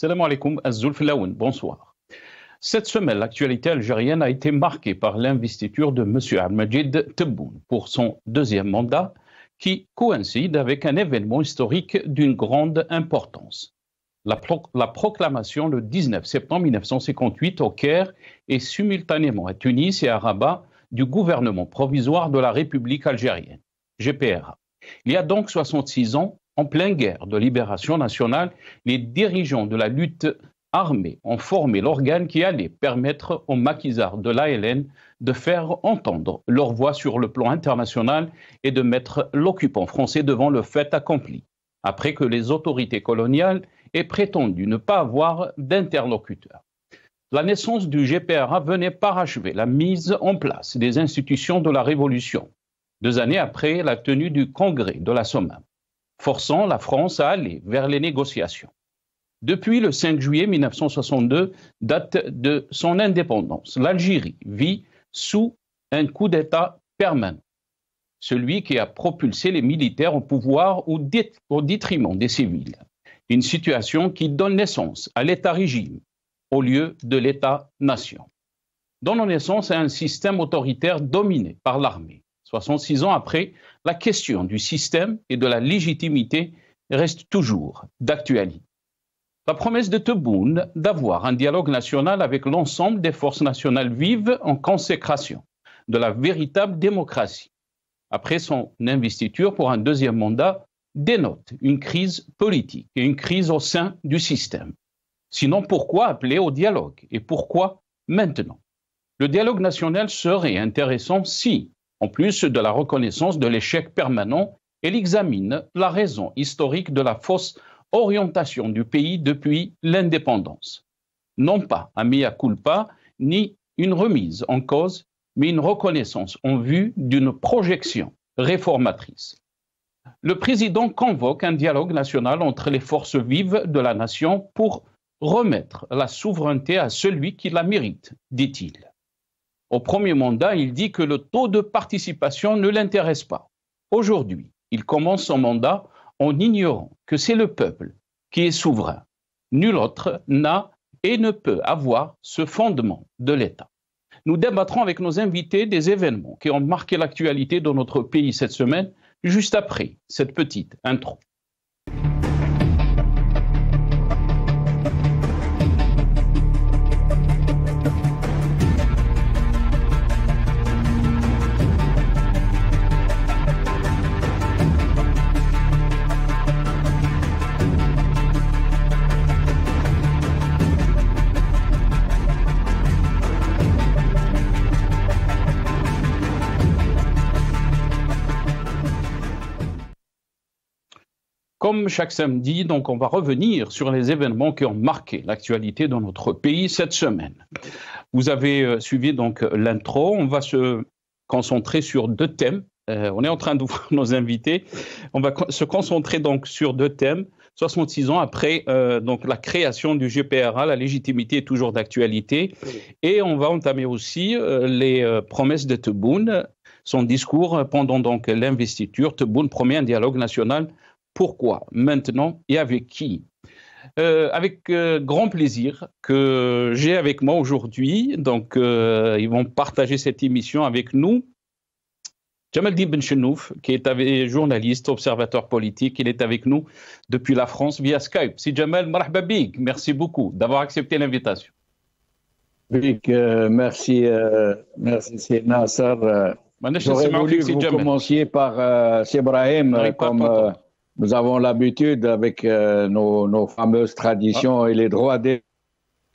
Salam alaikum, Azul Filaoun, bonsoir. Cette semaine, l'actualité algérienne a été marquée par l'investiture de M. Al-Majid Tebboune pour son deuxième mandat, qui coïncide avec un événement historique d'une grande importance. La proclamation le 19 septembre 1958 au Caire et simultanément à Tunis et à Rabat du gouvernement provisoire de la République algérienne, GPRA. Il y a donc 66 ans, en pleine guerre de libération nationale, les dirigeants de la lutte armée ont formé l'organe qui allait permettre aux maquisards de l'ALN de faire entendre leur voix sur le plan international et de mettre l'occupant français devant le fait accompli, après que les autorités coloniales aient prétendu ne pas avoir d'interlocuteur. La naissance du GPRA venait parachever la mise en place des institutions de la Révolution, 2 années après la tenue du congrès de la Somme, forçant la France à aller vers les négociations. Depuis le 5 juillet 1962, date de son indépendance, l'Algérie vit sous un coup d'État permanent, celui qui a propulsé les militaires au pouvoir au détriment des civils. Une situation qui donne naissance à l'État-régime au lieu de l'État-nation. Donnant naissance à un système autoritaire dominé par l'armée. 66 ans après, la question du système et de la légitimité reste toujours d'actualité. La promesse de Tebboune d'avoir un dialogue national avec l'ensemble des forces nationales vives en consécration de la véritable démocratie, après son investiture pour un deuxième mandat, dénote une crise politique et une crise au sein du système. Sinon, pourquoi appeler au dialogue et pourquoi maintenant? Le dialogue national serait intéressant si, en plus de la reconnaissance de l'échec permanent, elle examine la raison historique de la fausse orientation du pays depuis l'indépendance. Non pas un mea culpa, ni une remise en cause, mais une reconnaissance en vue d'une projection réformatrice. Le président convoque un dialogue national entre les forces vives de la nation pour remettre la souveraineté à celui qui la mérite, dit-il. Au premier mandat, il dit que le taux de participation ne l'intéresse pas. Aujourd'hui, il commence son mandat en ignorant que c'est le peuple qui est souverain. Nul autre n'a et ne peut avoir ce fondement de l'État. Nous débattrons avec nos invités des événements qui ont marqué l'actualité de notre pays cette semaine, juste après cette petite intro. Comme chaque samedi, donc on va revenir sur les événements qui ont marqué l'actualité de notre pays cette semaine. Vous avez suivi donc l'intro, on va se concentrer sur 2 thèmes. On est en train d'ouvrir nos invités. On va se concentrer donc sur 2 thèmes. 66 ans après donc la création du GPRA, la légitimité est toujours d'actualité. Et on va entamer aussi les promesses de Tebboune, son discours pendant donc l'investiture. Tebboune promet un dialogue national. Pourquoi? Maintenant et avec qui? Avec grand plaisir que j'ai avec moi aujourd'hui. Donc, ils vont partager cette émission avec nous. Jamaldine Benchenouf, qui est journaliste, observateur politique, il est avec nous depuis la France via Skype. Si Jamal, marhaba bik, merci beaucoup d'avoir accepté l'invitation. Merci, c'est Nasser. J'aurais voulu que vous commenciez par Ibrahim, comme nous avons l'habitude avec nos fameuses traditions et les droits des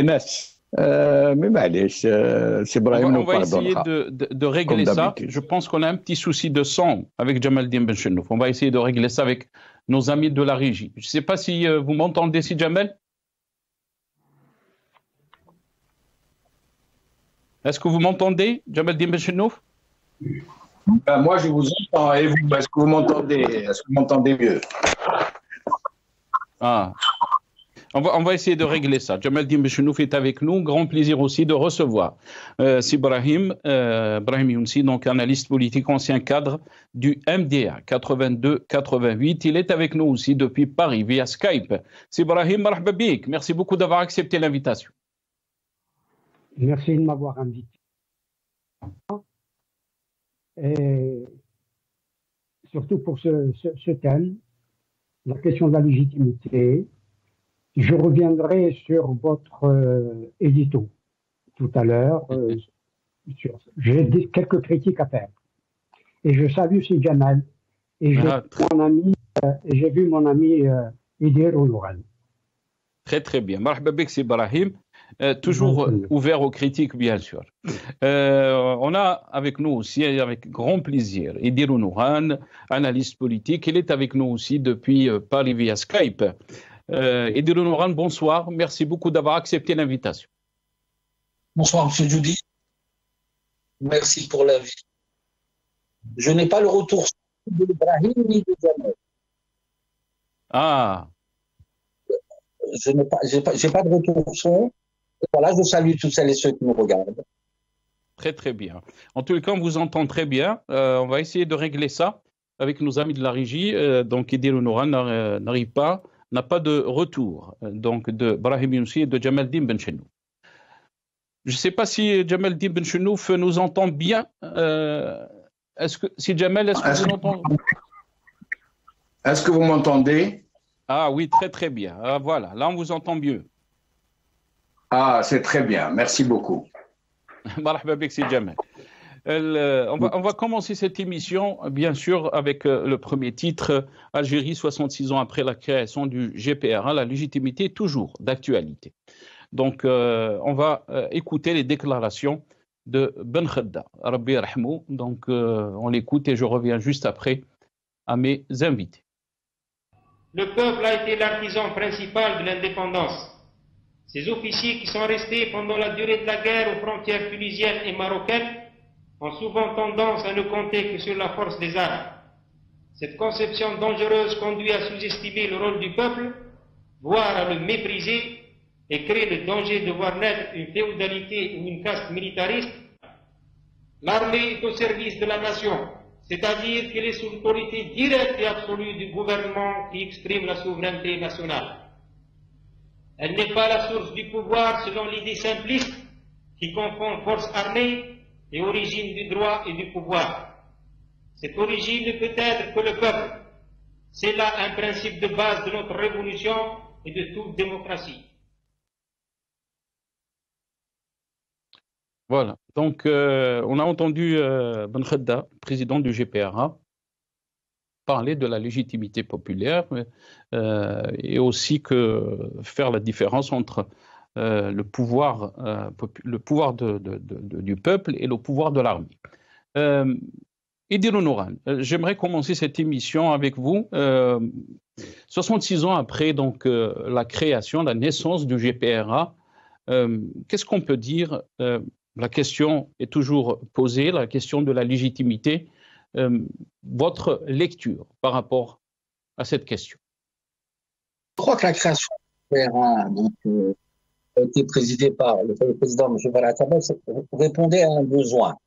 naisses. Mais c'est Ibrahim nous pardonnera. On va essayer de régler ça. Je pense qu'on a un petit souci de son avec Jamaldine Benchenouf. On va essayer de régler ça avec nos amis de la régie. Je ne sais pas si vous m'entendez, si Jamel. Est-ce que vous m'entendez, Jamaldine Benchenouf? Moi, je vous entends. Et vous, est-ce que vous m'entendez? Est-ce que vous m'entendez mieux? Ah. On va essayer de régler ça. Jamaldine Benchenouf est avec nous. Grand plaisir aussi de recevoir Brahim Younsi, donc analyste politique, ancien cadre du MDA 82-88. Il est avec nous aussi depuis Paris via Skype. Brahim, marhaba bik. Merci beaucoup d'avoir accepté l'invitation. Merci de m'avoir invité. Et surtout pour ce thème, la question de la légitimité. Je reviendrai sur votre édito tout à l'heure. J'ai quelques critiques à faire. Et je salue si Jamal. Et j'ai vu mon ami Idir Oulouran. Très très bien. Marhaba bik, c'est Brahim. Toujours ouvert aux critiques, bien sûr. On a avec nous aussi, avec grand plaisir, Idir Oulouran, analyste politique. Il est avec nous aussi depuis Paris via Skype. Idir Oulouran, bonsoir. Merci beaucoup d'avoir accepté l'invitation. Bonsoir, M. Djoudi. Merci pour l'invitation. Je n'ai pas le retour de Ibrahim ni de Jamal. Ah. Je n'ai pas de retour son. Voilà, je salue tous celles et ceux qui nous regardent. Très, très bien. En tous les cas, on vous entend très bien. On va essayer de régler ça avec nos amis de la régie. Donc, Idir Oulouran n'a pas de retour. Donc, de Brahim Younsi et de Jamaldine Benchenouf. Je ne sais pas si Jamaldine Benchenouf nous entend bien. Est-ce que vous m'entendez? Est-ce que vous m'entendez? Ah oui, très très bien. Ah, voilà, là on vous entend mieux. Ah, c'est très bien. Merci beaucoup. Marhaba bik, c'est Jamal. On va commencer cette émission, bien sûr, avec le premier titre, Algérie, 66 ans après la création du GPRA, la légitimité toujours d'actualité. Donc, on va écouter les déclarations de Ben Khedda, Rabbi Rahmou. Donc, on l'écoute et je reviens juste après à mes invités. Le peuple a été l'artisan principal de l'indépendance. Ces officiers qui sont restés pendant la durée de la guerre aux frontières tunisiennes et marocaines ont souvent tendance à ne compter que sur la force des armes. Cette conception dangereuse conduit à sous-estimer le rôle du peuple, voire à le mépriser, et crée le danger de voir naître une féodalité ou une caste militariste. L'armée est au service de la nation, c'est-à-dire qu'elle est sous l'autorité directe et absolue du gouvernement qui exprime la souveraineté nationale. Elle n'est pas la source du pouvoir selon l'idée simpliste qui confond force armée et origine du droit et du pouvoir. Cette origine ne peut être que le peuple. C'est là un principe de base de notre révolution et de toute démocratie. Voilà, donc on a entendu Ben Khedda, président du GPRA, parler de la légitimité populaire et aussi faire la différence entre le pouvoir du peuple et le pouvoir de l'armée. Idir Oulouran, j'aimerais commencer cette émission avec vous. 66 ans après donc, la création, la naissance du GPRA, qu'est-ce qu'on peut dire? La question est toujours posée, la question de la légitimité. Votre lecture par rapport à cette question? Je crois que la création du GPRA a été présidée par le président M. Baratabas répondait à un besoin.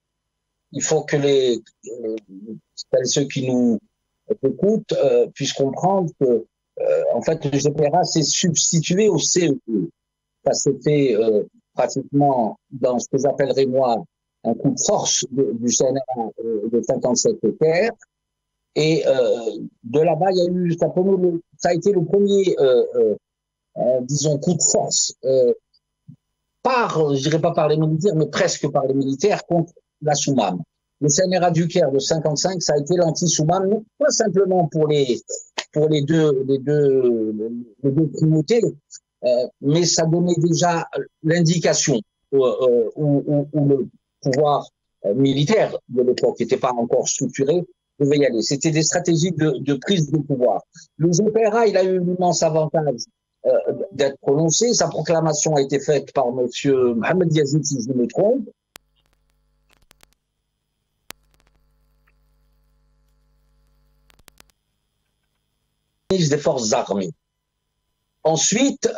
Il faut que ceux qui nous écoutent puissent comprendre que en fait le GPRA s'est substitué au CEE. Ça s'est fait pratiquement dans ce que j'appellerais moi un coup de force du CNRA de 57 terres. Et de là-bas, il y a eu, ça a été le premier, disons, coup de force je dirais pas par les militaires, mais presque par les militaires contre la Soumam. Le CNRA du Caire de 55, ça a été l'anti-Soumam, pas simplement pour les deux communautés, mais ça donnait déjà l'indication où le pouvoir militaire de l'époque n'était pas encore structuré, devait y aller. C'était des stratégies de prise de pouvoir. Le GPRA, il a eu l'immense avantage d'être prononcé. Sa proclamation a été faite par M. Mohamed Yazid, si je me trompe. Ministre des Forces armées. Ensuite,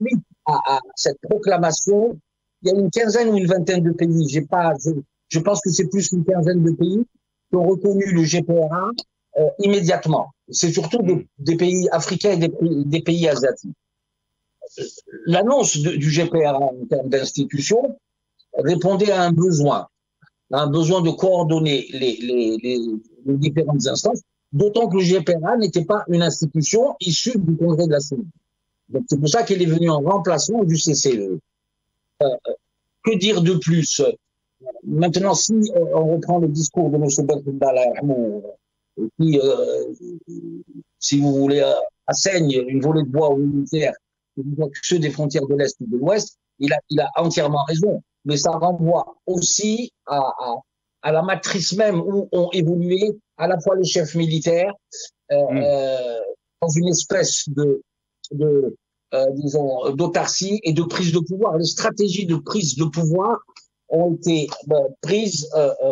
suite à cette proclamation, il y a une quinzaine ou une vingtaine de pays. Je pense que c'est plus une quinzaine de pays qui ont reconnu le GPRA immédiatement. C'est surtout des pays africains et des pays asiatiques. L'annonce du GPRA en termes d'institution répondait à un besoin de coordonner les différentes instances, d'autant que le GPRA n'était pas une institution issue du Congrès de la CENI. Donc c'est pour ça qu'il est venu en remplacement du CCE. Que dire de plus? Maintenant, si on reprend le discours de M. Belkacem, qui, si vous voulez, asseigne une volée de bois aux militaires, ceux des frontières de l'Est ou de l'Ouest, il a entièrement raison. Mais ça renvoie aussi à la matrice même où ont évolué à la fois les chefs militaires dans une espèce disons, d'autarcie et de prise de pouvoir. Les stratégies de prise de pouvoir ont été prises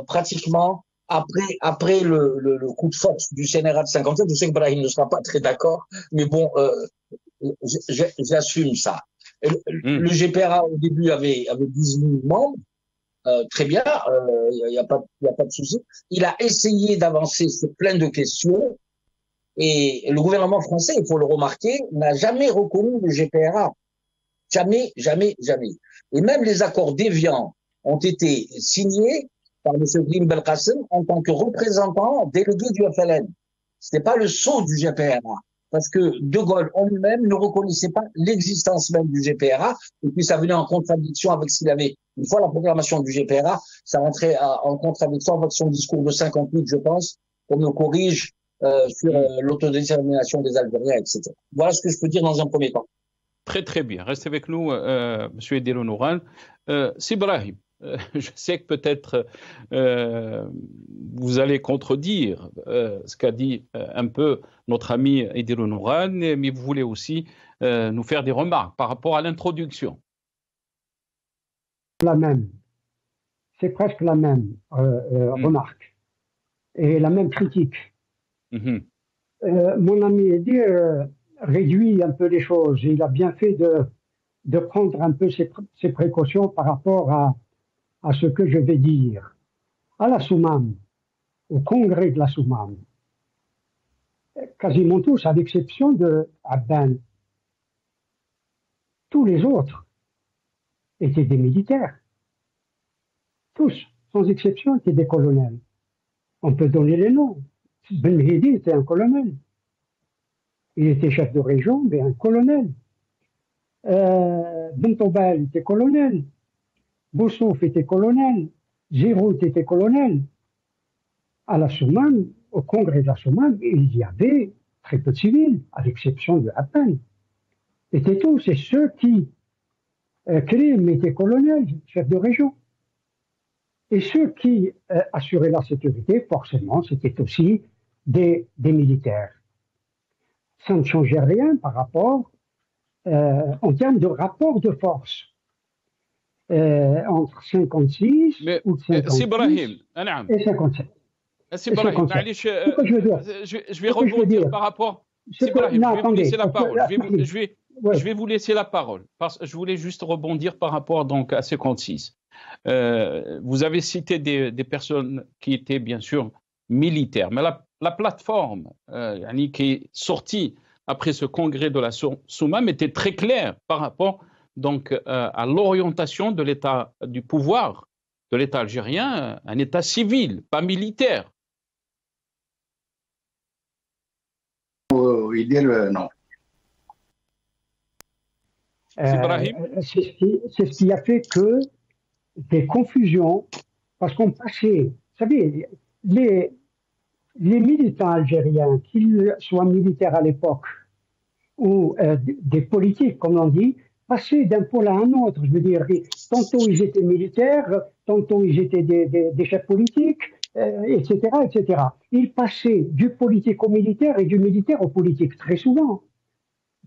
pratiquement après le coup de force du CNRA de 57. Je sais que Brahim ne sera pas très d'accord, mais bon, j'assume ça. Le GPRA au début avait 18 membres, très bien, il y a pas de souci. Il a essayé d'avancer sur plein de questions. Et le gouvernement français, il faut le remarquer, n'a jamais reconnu le GPRA. Jamais, jamais, jamais. Et même les accords d'Évian ont été signés par M. Grim Belkacem en tant que représentant délégué du FLN. C'était pas le sceau du GPRA. Parce que De Gaulle en lui-même ne reconnaissait pas l'existence même du GPRA. Et puis ça venait en contradiction avec ce qu'il avait. Une fois la proclamation du GPRA, ça rentrait en contradiction avec son discours de 58, je pense, qu'on me corrige sur l'autodétermination des Algériens, etc. Voilà ce que je peux dire dans un premier temps. Très très bien. Restez avec nous, M. Edil Nouran. Sibrahim, je sais que peut-être vous allez contredire ce qu'a dit un peu notre ami Edil Nouran, mais vous voulez aussi nous faire des remarques par rapport à l'introduction. La même. C'est presque la même remarque et la même critique. Mon ami Edil réduit un peu les choses. Il a bien fait de prendre un peu ses précautions par rapport à ce que je vais dire. À la Soumam, au congrès de la Soumam, quasiment tous, à l'exception de Abban, tous les autres étaient des militaires. Tous, sans exception, étaient des colonels. On peut donner les noms. Ben Mehdi était un colonel. Il était chef de région, mais un colonel. Bentobel était colonel. Boussouf était colonel. Giroud était colonel. À la Soumam, au congrès de la Soumam, il y avait très peu de civils, à l'exception de Abban. C'était tous, et ceux qui Krim était colonel, chef de région. Et ceux qui assuraient la sécurité, forcément, c'était aussi des militaires. Ça ne changeait rien par rapport, en termes de rapport de force, entre 56 ou 56 et 57. Je vais rebondir par rapport. Je vais vous laisser la parole. Je vais vous laisser la parole. Parce que je voulais juste rebondir par rapport donc à 56. Vous avez cité des personnes qui étaient bien sûr militaires, mais la plateforme qui est sortie après ce congrès de la Soumam était très claire par rapport donc à l'orientation de l'État du pouvoir de l'État algérien, un État civil, pas militaire. Non. C'est ce qui a fait que des confusions, parce qu'on passait, vous savez, les militants algériens, qu'ils soient militaires à l'époque ou des politiques, comme on dit, passaient d'un pôle à un autre. Je veux dire, tantôt ils étaient militaires, tantôt ils étaient des chefs politiques, etc., etc. Ils passaient du politique au militaire et du militaire au politique, très souvent.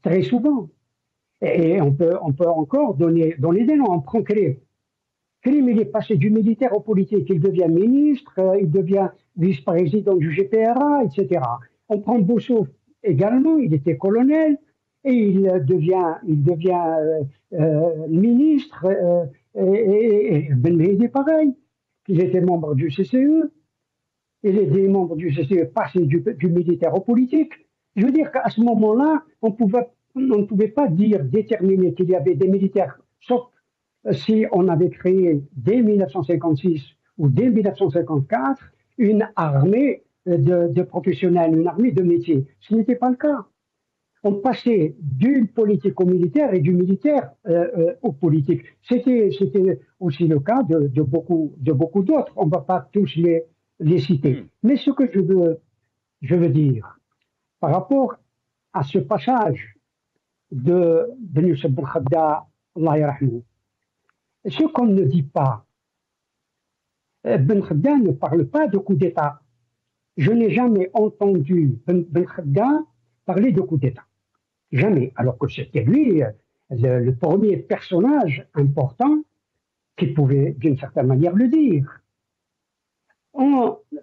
Très souvent. Et on peut encore donner des noms. On prend Krim. Krim, il est passé du militaire au politique. Il devient ministre, il devient vice-président du GPRA, etc. On prend Boussouf également, il était colonel. et il devient ministre, et Ben Mehdi pareil, il était membre du CCE, et les membres du CCE passaient du militaire au politique. Je veux dire qu'à ce moment-là, on ne pouvait pas déterminer qu'il y avait des militaires, sauf si on avait créé dès 1956 ou dès 1954 une armée de professionnels, une armée de métiers. Ce n'était pas le cas. On passait du politique au militaire et du militaire au politique. C'était aussi le cas de beaucoup d'autres. On ne va pas tous les citer. Mais ce que je veux dire, par rapport à ce passage de Youssef Ben Khadda, Allah yarhamou, ce qu'on ne dit pas, Ben Khadda ne parle pas de coup d'État. Je n'ai jamais entendu Ben Khadda parler de coup d'État. Jamais. Alors que c'était lui le premier personnage important qui pouvait d'une certaine manière le dire.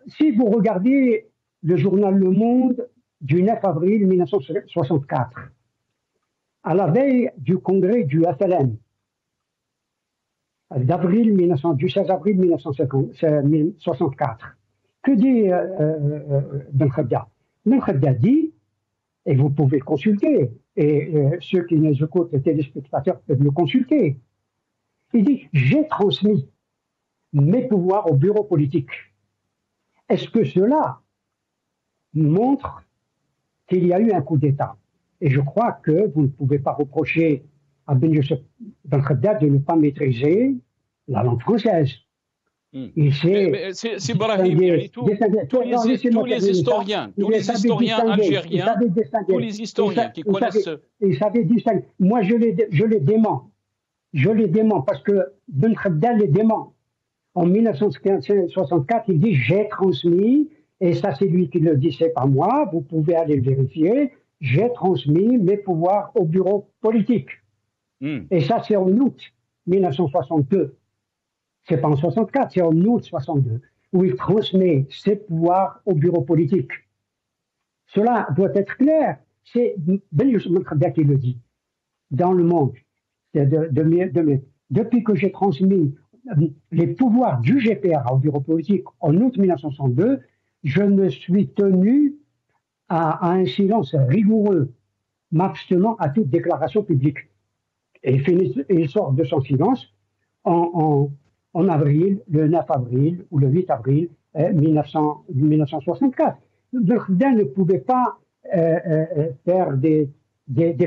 Si vous regardez le journal Le Monde du 9 avril 1964, à la veille du congrès du FLN, du 16 avril 1964, que dit Ben Khadda? Ben Khadda dit, et vous pouvez le consulter, et ceux qui nous écoutent, les téléspectateurs, peuvent le consulter. Il dit, j'ai transmis mes pouvoirs au bureau politique. Est-ce que cela montre qu'il y a eu un coup d'État? Et je crois que vous ne pouvez pas reprocher à Ben Khadda de ne pas maîtriser la langue française. C'est Brahim, tous les historiens algériens, tous les historiens qui connaissent... Il savait distinguer. Moi, je les dément. Je les dément parce que Ben Khadda les dément. En 1964, il dit « j'ai transmis », et ça c'est lui qui le dit, c'est pas moi, vous pouvez aller le vérifier, « j'ai transmis mes pouvoirs au bureau politique ». Et ça c'est en août 1962. C'est pas en 64, c'est en août 62, où il transmet ses pouvoirs au bureau politique. Cela doit être clair. C'est Ben Youssef Ben Khadda qui le dit dans Le Monde. Depuis que j'ai transmis les pouvoirs du GPRA au bureau politique en août 1962, je me suis tenu à un silence rigoureux, m'abstenant à toute déclaration publique. Et il sort de son silence en avril, le 9 avril ou le 8 avril 1964. Ben Khadda ne pouvait pas faire des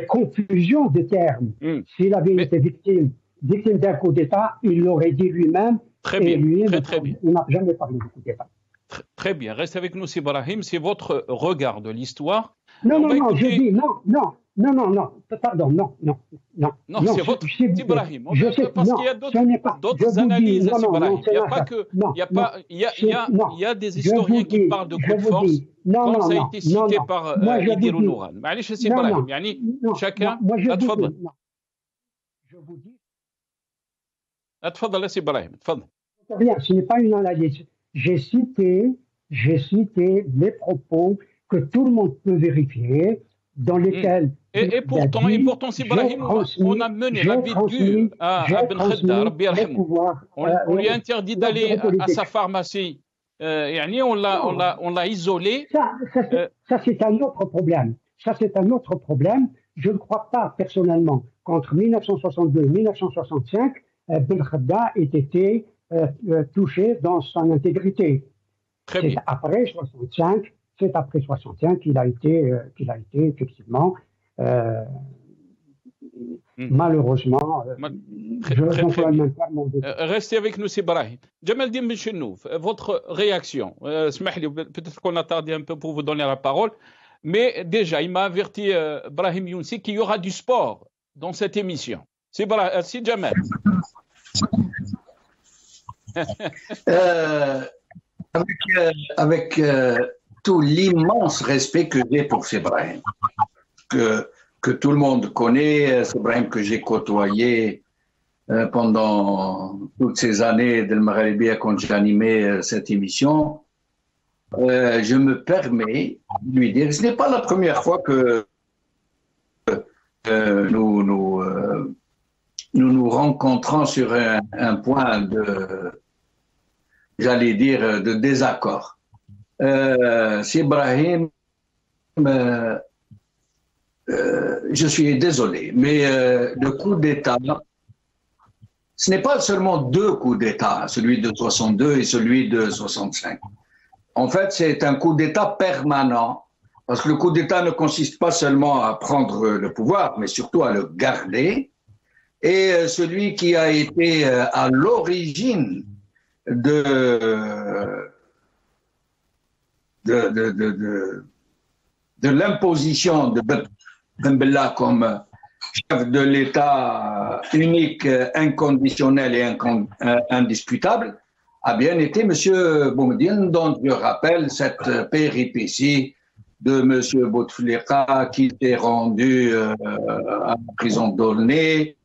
confusions de termes. S'il avait été victime d'un coup d'État, il l'aurait dit lui-même. Très bien. Lui, il n'a jamais parlé de coup d'État. Très bien. Reste avec nous, c'est Brahim. C'est votre regard de l'histoire. Non, je dis non. Pardon, non. Non, c'est votre. C'est Brahim. Parce qu'il y a d'autres analyses. Il y a des historiens qui parlent de coup de force. Comme ça a été cité par Idirou Nouran. معليش سي إبراهيم يعني chacun اتفضل. Je vous dis. اتفضل سي إبراهيم اتفضل. Rien, ce n'est pas une analyse. J'ai cité les propos que tout le monde peut vérifier, dans lesquels... Et pourtant, si Brahim, on a mené la vie dure à Ben Khadda, Rabbi yarhamou. On lui a interdit d'aller à sa pharmacie. On l'a isolé. Ça, c'est un autre problème. Je ne crois pas, personnellement, qu'entre 1962 et 1965, Ben Khadda ait été touché dans son intégrité. C'est après 65 qu'il a été effectivement malheureusement. Restez avec nous, c'est Brahim. Jamaldine Benchenouf, votre réaction. Peut-être qu'on a tardé un peu pour vous donner la parole, mais déjà, il m'a averti, Brahim Younsi, qu'il y aura du sport dans cette émission. C'est Jamal. Avec tout l'immense respect que j'ai pour Sebrahim, que tout le monde connaît, Sebrahim que j'ai côtoyé pendant toutes ces années de Maghrébia quand j'ai animé cette émission, je me permets de lui dire, ce n'est pas la première fois nous rencontrons sur un point j'allais dire, de désaccord. C'est Ibrahim, je suis désolé, mais le coup d'État, ce n'est pas seulement deux coups d'État, celui de 62 et celui de 65. En fait, c'est un coup d'État permanent, parce que le coup d'État ne consiste pas seulement à prendre le pouvoir, mais surtout à le garder. Et celui qui a été à l'origine de l'imposition de Ben Bella comme chef de l'État unique, inconditionnel et indiscutable, a bien été M. Boumedienne, dont je rappelle cette péripétie de M. Bouteflika qui s'est rendu à la prison d'Aulnay,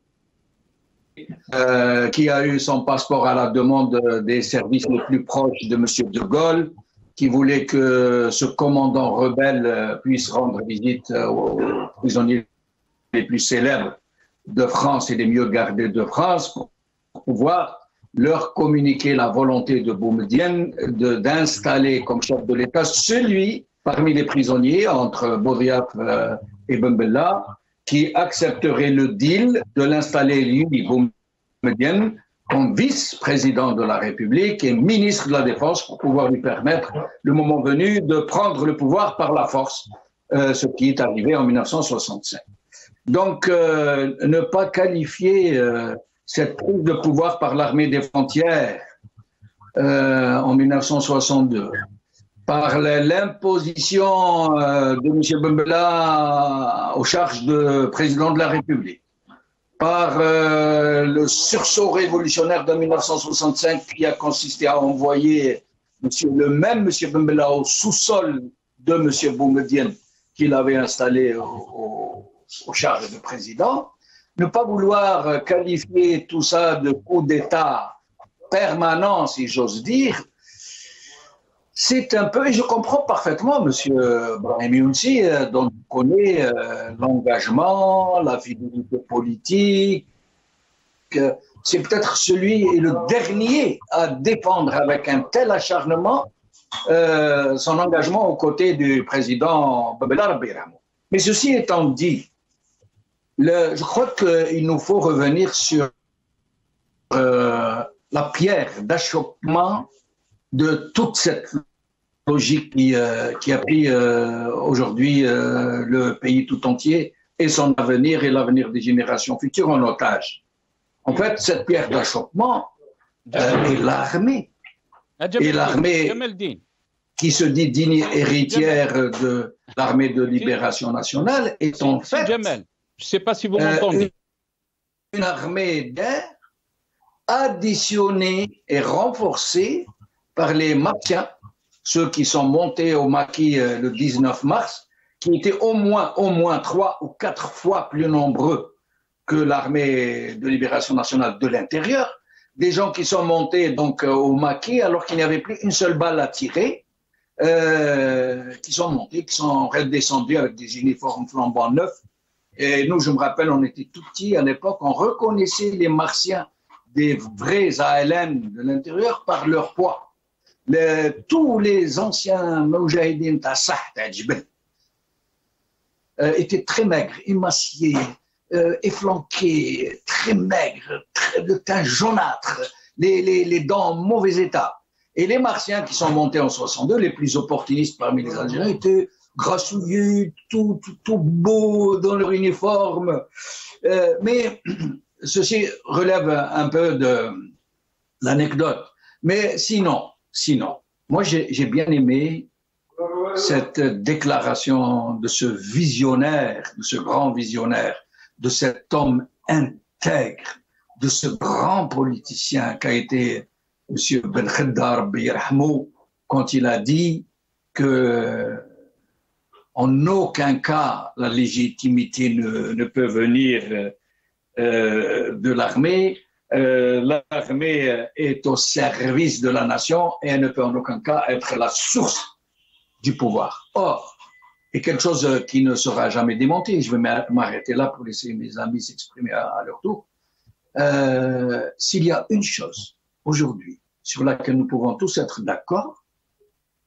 qui a eu son passeport à la demande des services les plus proches de M. De Gaulle, qui voulait que ce commandant rebelle puisse rendre visite aux prisonniers les plus célèbres de France et les mieux gardés de France pour pouvoir leur communiquer la volonté de Boumedienne d'installer comme chef de l'État celui parmi les prisonniers entre Boudiaf et Ben Bella qui accepterait le deal de l'installer lui, Boumedienne, comme vice-président de la République et ministre de la Défense pour pouvoir lui permettre, le moment venu, de prendre le pouvoir par la force, ce qui est arrivé en 1965. Donc, ne pas qualifier cette prise de pouvoir par l'armée des frontières en 1962, par l'imposition de M. Ben Bella aux charges de président de la République, par le sursaut révolutionnaire de 1965 qui a consisté à envoyer le même M. Ben Bella au sous-sol de M. Boumedienne qu'il avait installé aux charges de président, ne pas vouloir qualifier tout ça de coup d'État permanent, si j'ose dire, c'est un peu, et je comprends parfaitement M. Brahim Younsi, dont on connaît l'engagement, la fidélité politique. C'est peut-être celui et le dernier à défendre avec un tel acharnement son engagement aux côtés du président Babela Rabiramo. Mais ceci étant dit, je crois qu'il nous faut revenir sur la pierre d'achoppement de toute cette logique qui a pris aujourd'hui le pays tout entier et son avenir et l'avenir des générations futures en otage. En fait, cette pierre d'achoppement est l'armée. Et l'armée qui se dit digne héritière de l'armée de libération nationale est en fait je ne sais pas si vous m'entendez. Une armée d'air additionnée et renforcée par les Martiens, ceux qui sont montés au maquis le 19 mars, qui étaient au moins 3 ou 4 fois plus nombreux que l'armée de libération nationale de l'intérieur, des gens qui sont montés donc au maquis alors qu'il n'y avait plus une seule balle à tirer, qui sont montés, qui sont redescendus avec des uniformes flambant neufs. Et nous, je me rappelle, on était tout petits à l'époque, on reconnaissait les Martiens des vrais ALN de l'intérieur par leur poids. Tous les anciens Moujahidines Tassah, étaient très maigres, émaciés, efflanqués, très maigres, de teint jaunâtre, les dents en mauvais état. Et les Martiens qui sont montés en 62, les plus opportunistes parmi les Algériens, étaient grassouillés, tout beaux dans leur uniforme. Mais ceci relève un peu de l'anecdote. Mais sinon, moi j'ai bien aimé cette déclaration de ce visionnaire, de ce grand visionnaire, de cet homme intègre, de ce grand politicien qu'a été M. Ben Khaddar Biyarhamou, quand il a dit que en aucun cas la légitimité ne peut venir de l'armée. L'armée est au service de la nation et elle ne peut en aucun cas être la source du pouvoir. Or, et quelque chose qui ne sera jamais démenti. Je vais m'arrêter là pour laisser mes amis s'exprimer à leur tour. S'il y a une chose aujourd'hui sur laquelle nous pouvons tous être d'accord,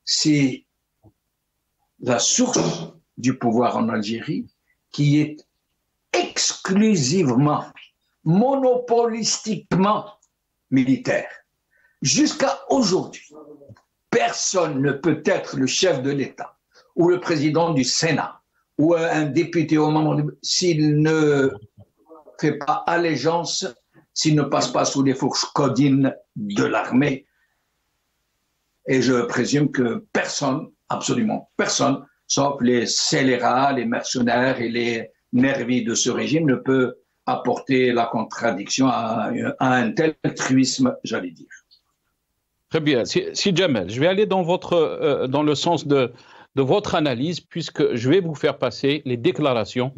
c'est la source du pouvoir en Algérie qui est exclusivement, monopolistiquement militaire. Jusqu'à aujourd'hui, personne ne peut être le chef de l'État ou le président du Sénat ou un député au moment s'il ne fait pas allégeance, s'il ne passe pas sous les fourches codines de l'armée. Et je présume que personne, absolument personne, sauf les scélérats, les mercenaires et les nervis de ce régime, ne peut apporter la contradiction à un tel truisme, j'allais dire. Très bien. Si Jamel, je vais aller dans le sens de votre analyse, puisque je vais vous faire passer les déclarations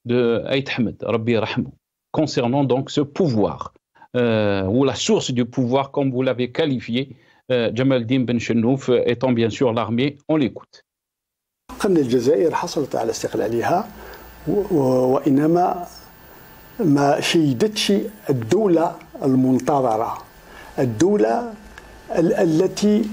de Aït Ahmed, Rabbi Rahmou, concernant donc ce pouvoir, ou la source du pouvoir, comme vous l'avez qualifié, Jamal Din Ben Chennouf étant bien sûr l'armée. On l'écoute. الجزائر حصلت على استقلالها وإنما ما شيدتش الدولة المنتظرة، الدولة التي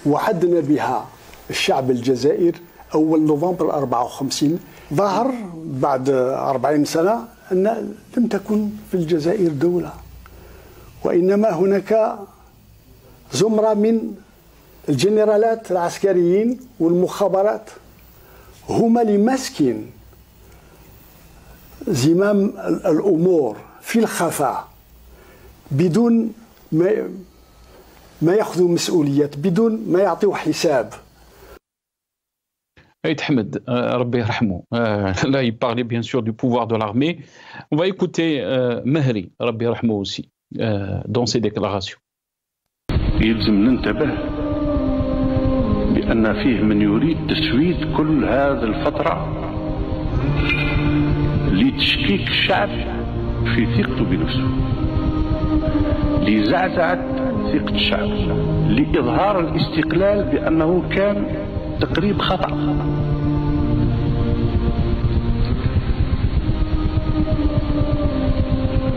وعدنا بها الشعب الجزائر أول نوفمبر 54. ظهر بعد 40 سنة أن لم تكن في الجزائر دولة، وإنما هناك زمرة من الجنرالات العسكريين والمخابرات هما اللي ماسكين زمام الأمور في الخفاء بدون ما يأخذوا مسؤوليات، بدون ما يعطيوا حساب. Aït Ahmed, Rabbi Rahmou, là il parlait bien sûr du pouvoir de l'armée. On va écouter Mahri, Rabbi Rahmou aussi, dans ses déclarations. يلزم ننتبه بأن فيه من يريد تسويد كل هذه الفترة لتشكيك الشعب في ثقته بنفسه، لزعزعة ثقة الشعب، لإظهار الاستقلال بأنه كان تقريب خطأ،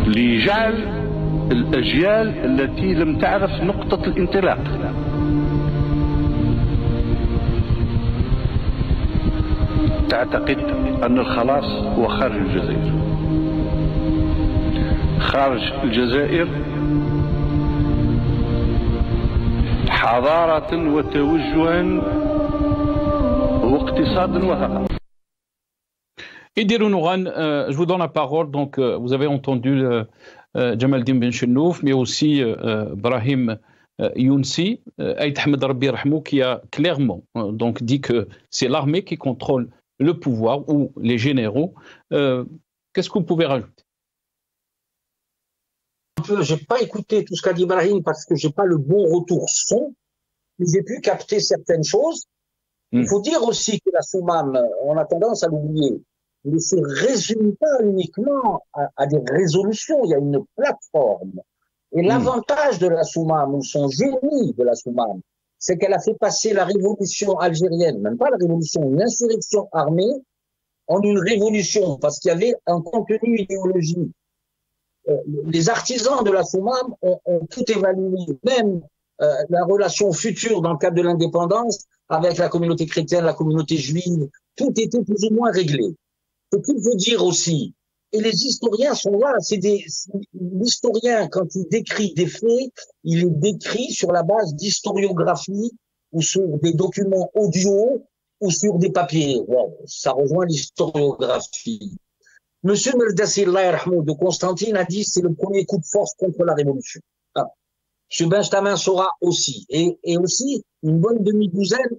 لجعل الأجيال التي لم تعرف نقطة الانطلاق تعتقد أن الخلاص هو خارج الجزائر. خارج الجزائر حضارة وتوجها واقتصادا وثقافة. Idir Nouran, je vous donne la parole. Donc, vous avez entendu Jamal Din Ben Chennouf, mais aussi Brahim Younsi, Aït Ahmed Rabbi Rahmou, qui a clairement donc dit que c'est l'armée qui contrôle le pouvoir ou les généraux. Qu'est-ce que vous pouvez rajouter? Je n'ai pas écouté tout ce qu'a dit Brahim parce que je n'ai pas le bon retour son, mais j'ai pu capter certaines choses. Il faut dire aussi que la Soumam, on a tendance à l'oublier, ne se résume pas uniquement à des résolutions, il y a une plateforme. Et l'avantage de la Soumam, ou son génie de la Soumam, c'est qu'elle a fait passer la révolution algérienne, même pas la révolution, une insurrection armée, en une révolution, parce qu'il y avait un contenu idéologique. Les artisans de la Soumam ont tout évalué, même la relation future dans le cadre de l'indépendance avec la communauté chrétienne, la communauté juive, tout était plus ou moins réglé. Ce qu'il veut dire aussi, et les historiens sont là, l'historien, quand il décrit des faits, il les décrit sur la base d'historiographie ou sur des documents audio ou sur des papiers. Wow, ça rejoint l'historiographie. Monsieur Meldassir de Constantine a dit c'est le premier coup de force contre la révolution. Ah. M. Benjamin Sora aussi, et aussi une bonne demi-douzaine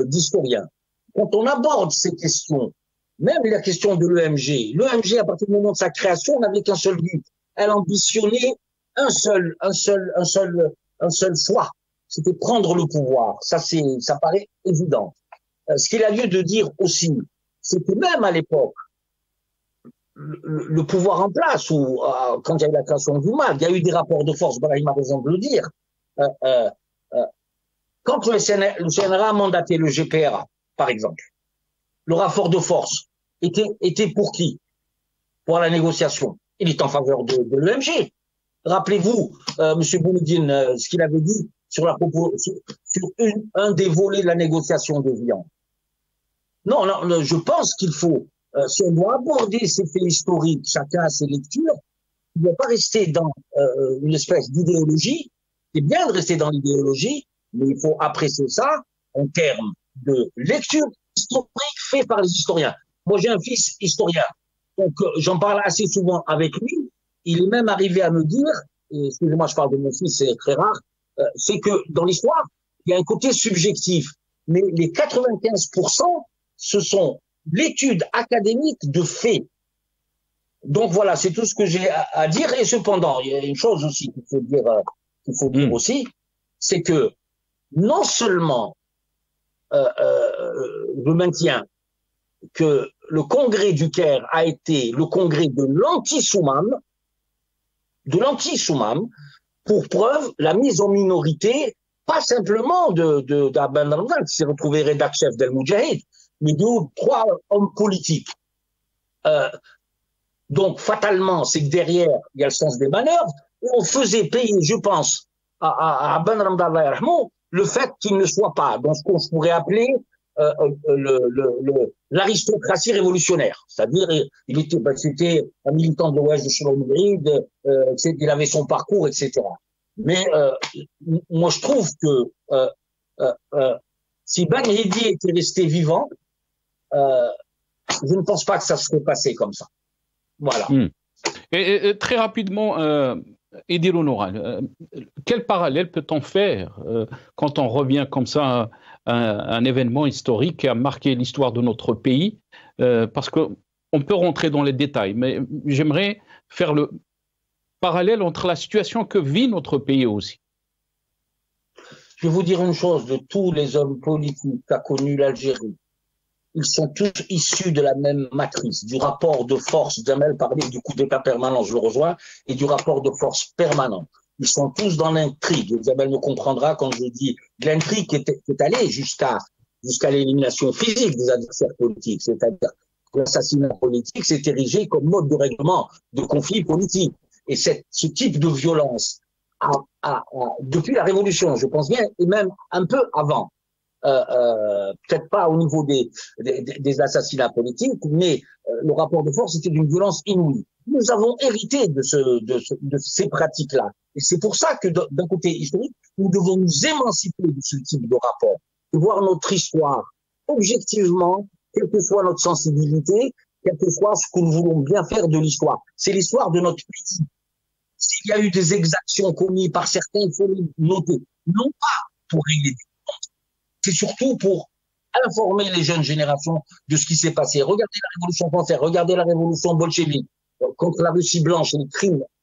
d'historiens. Quand on aborde ces questions, même la question de l'EMG, à partir du moment de sa création, n'avait qu'un seul but. Elle ambitionnait un seul choix. C'était prendre le pouvoir. Ça paraît évident. Ce qu'il a lieu de dire aussi, c'est que même à l'époque, le pouvoir en place, ou quand il y a eu la création du MAG, il y a eu des rapports de force, Brahim a raison de le dire. Quand le CNRA a mandaté le GPRA, par exemple. Le rapport de force était pour qui? Pour la négociation. Il est en faveur de l'EMG. Rappelez-vous, M. Boumediene, ce qu'il avait dit sur un des volets de la négociation de Vian. Non, je pense qu'il faut, si on doit aborder ces faits historiques, chacun a ses lectures, il ne doit pas rester dans une espèce d'idéologie. C'est bien de rester dans l'idéologie, mais il faut apprécier ça en termes de lecture historique faite par les historiens. Moi, j'ai un fils historien, donc j'en parle assez souvent avec lui. Il est même arrivé à me dire, et excusez-moi, je parle de mon fils, c'est très rare, c'est que dans l'histoire, il y a un côté subjectif, mais les 95%, ce sont l'étude académique de faits. Donc voilà, c'est tout ce que j'ai à dire. Et cependant, il y a une chose aussi qu'il faut dire aussi, c'est que non seulement je maintiens que le congrès du Caire a été le congrès de l'anti-Soumam, pour preuve la mise en minorité, pas simplement d'Abn Ramdan qui s'est retrouvé rédacteur chef d'El Moudjahid, mais de 3 hommes politiques. Donc fatalement, c'est que derrière, il y a le sens des manœuvres, et on faisait payer, je pense, à Abn Ramdan le fait qu'il ne soit pas dans ce qu'on pourrait appeler l'aristocratie révolutionnaire. C'est-à-dire, c'était un militant de l'Ouest de Shalom-Grid, il avait son parcours, etc. Mais moi, je trouve que si Ben Hedi était resté vivant, je ne pense pas que ça serait passé comme ça. Voilà. Et très rapidement, Idil Onuran, quel parallèle peut-on faire quand on revient comme ça à un événement historique qui a marqué l'histoire de notre pays, parce qu'on peut rentrer dans les détails, mais j'aimerais faire le parallèle entre la situation que vit notre pays aussi. Je vais vous dire une chose, de tous les hommes politiques qu'a connu l'Algérie, ils sont tous issus de la même matrice, du rapport de force. Jamel parlait du coup d'État permanent, je le rejoins, et du rapport de force permanent. Ils sont tous dans l'intrigue. Jamel me comprendra quand je dis l'intrigue qui est allée jusqu'à l'élimination physique des adversaires politiques. C'est-à-dire que l'assassinat politique s'est érigé comme mode de règlement de conflits politiques. Et ce type de violence, depuis la Révolution, je pense bien, et même un peu avant, peut-être pas au niveau des assassinats politiques, mais le rapport de force était d'une violence inouïe. Nous avons hérité de ces pratiques-là. Et c'est pour ça que d'un côté historique, nous devons nous émanciper de ce type de rapport, de voir notre histoire objectivement, quelle que soit notre sensibilité, quel que soit ce que nous voulons bien faire de l'histoire. C'est l'histoire de notre pays. S'il y a eu des exactions commises par certains, il faut les noter. Non pas pour régler des comptes, c'est surtout pour informer les jeunes générations de ce qui s'est passé. Regardez la Révolution française, regardez la Révolution bolchevique contre la Russie blanche,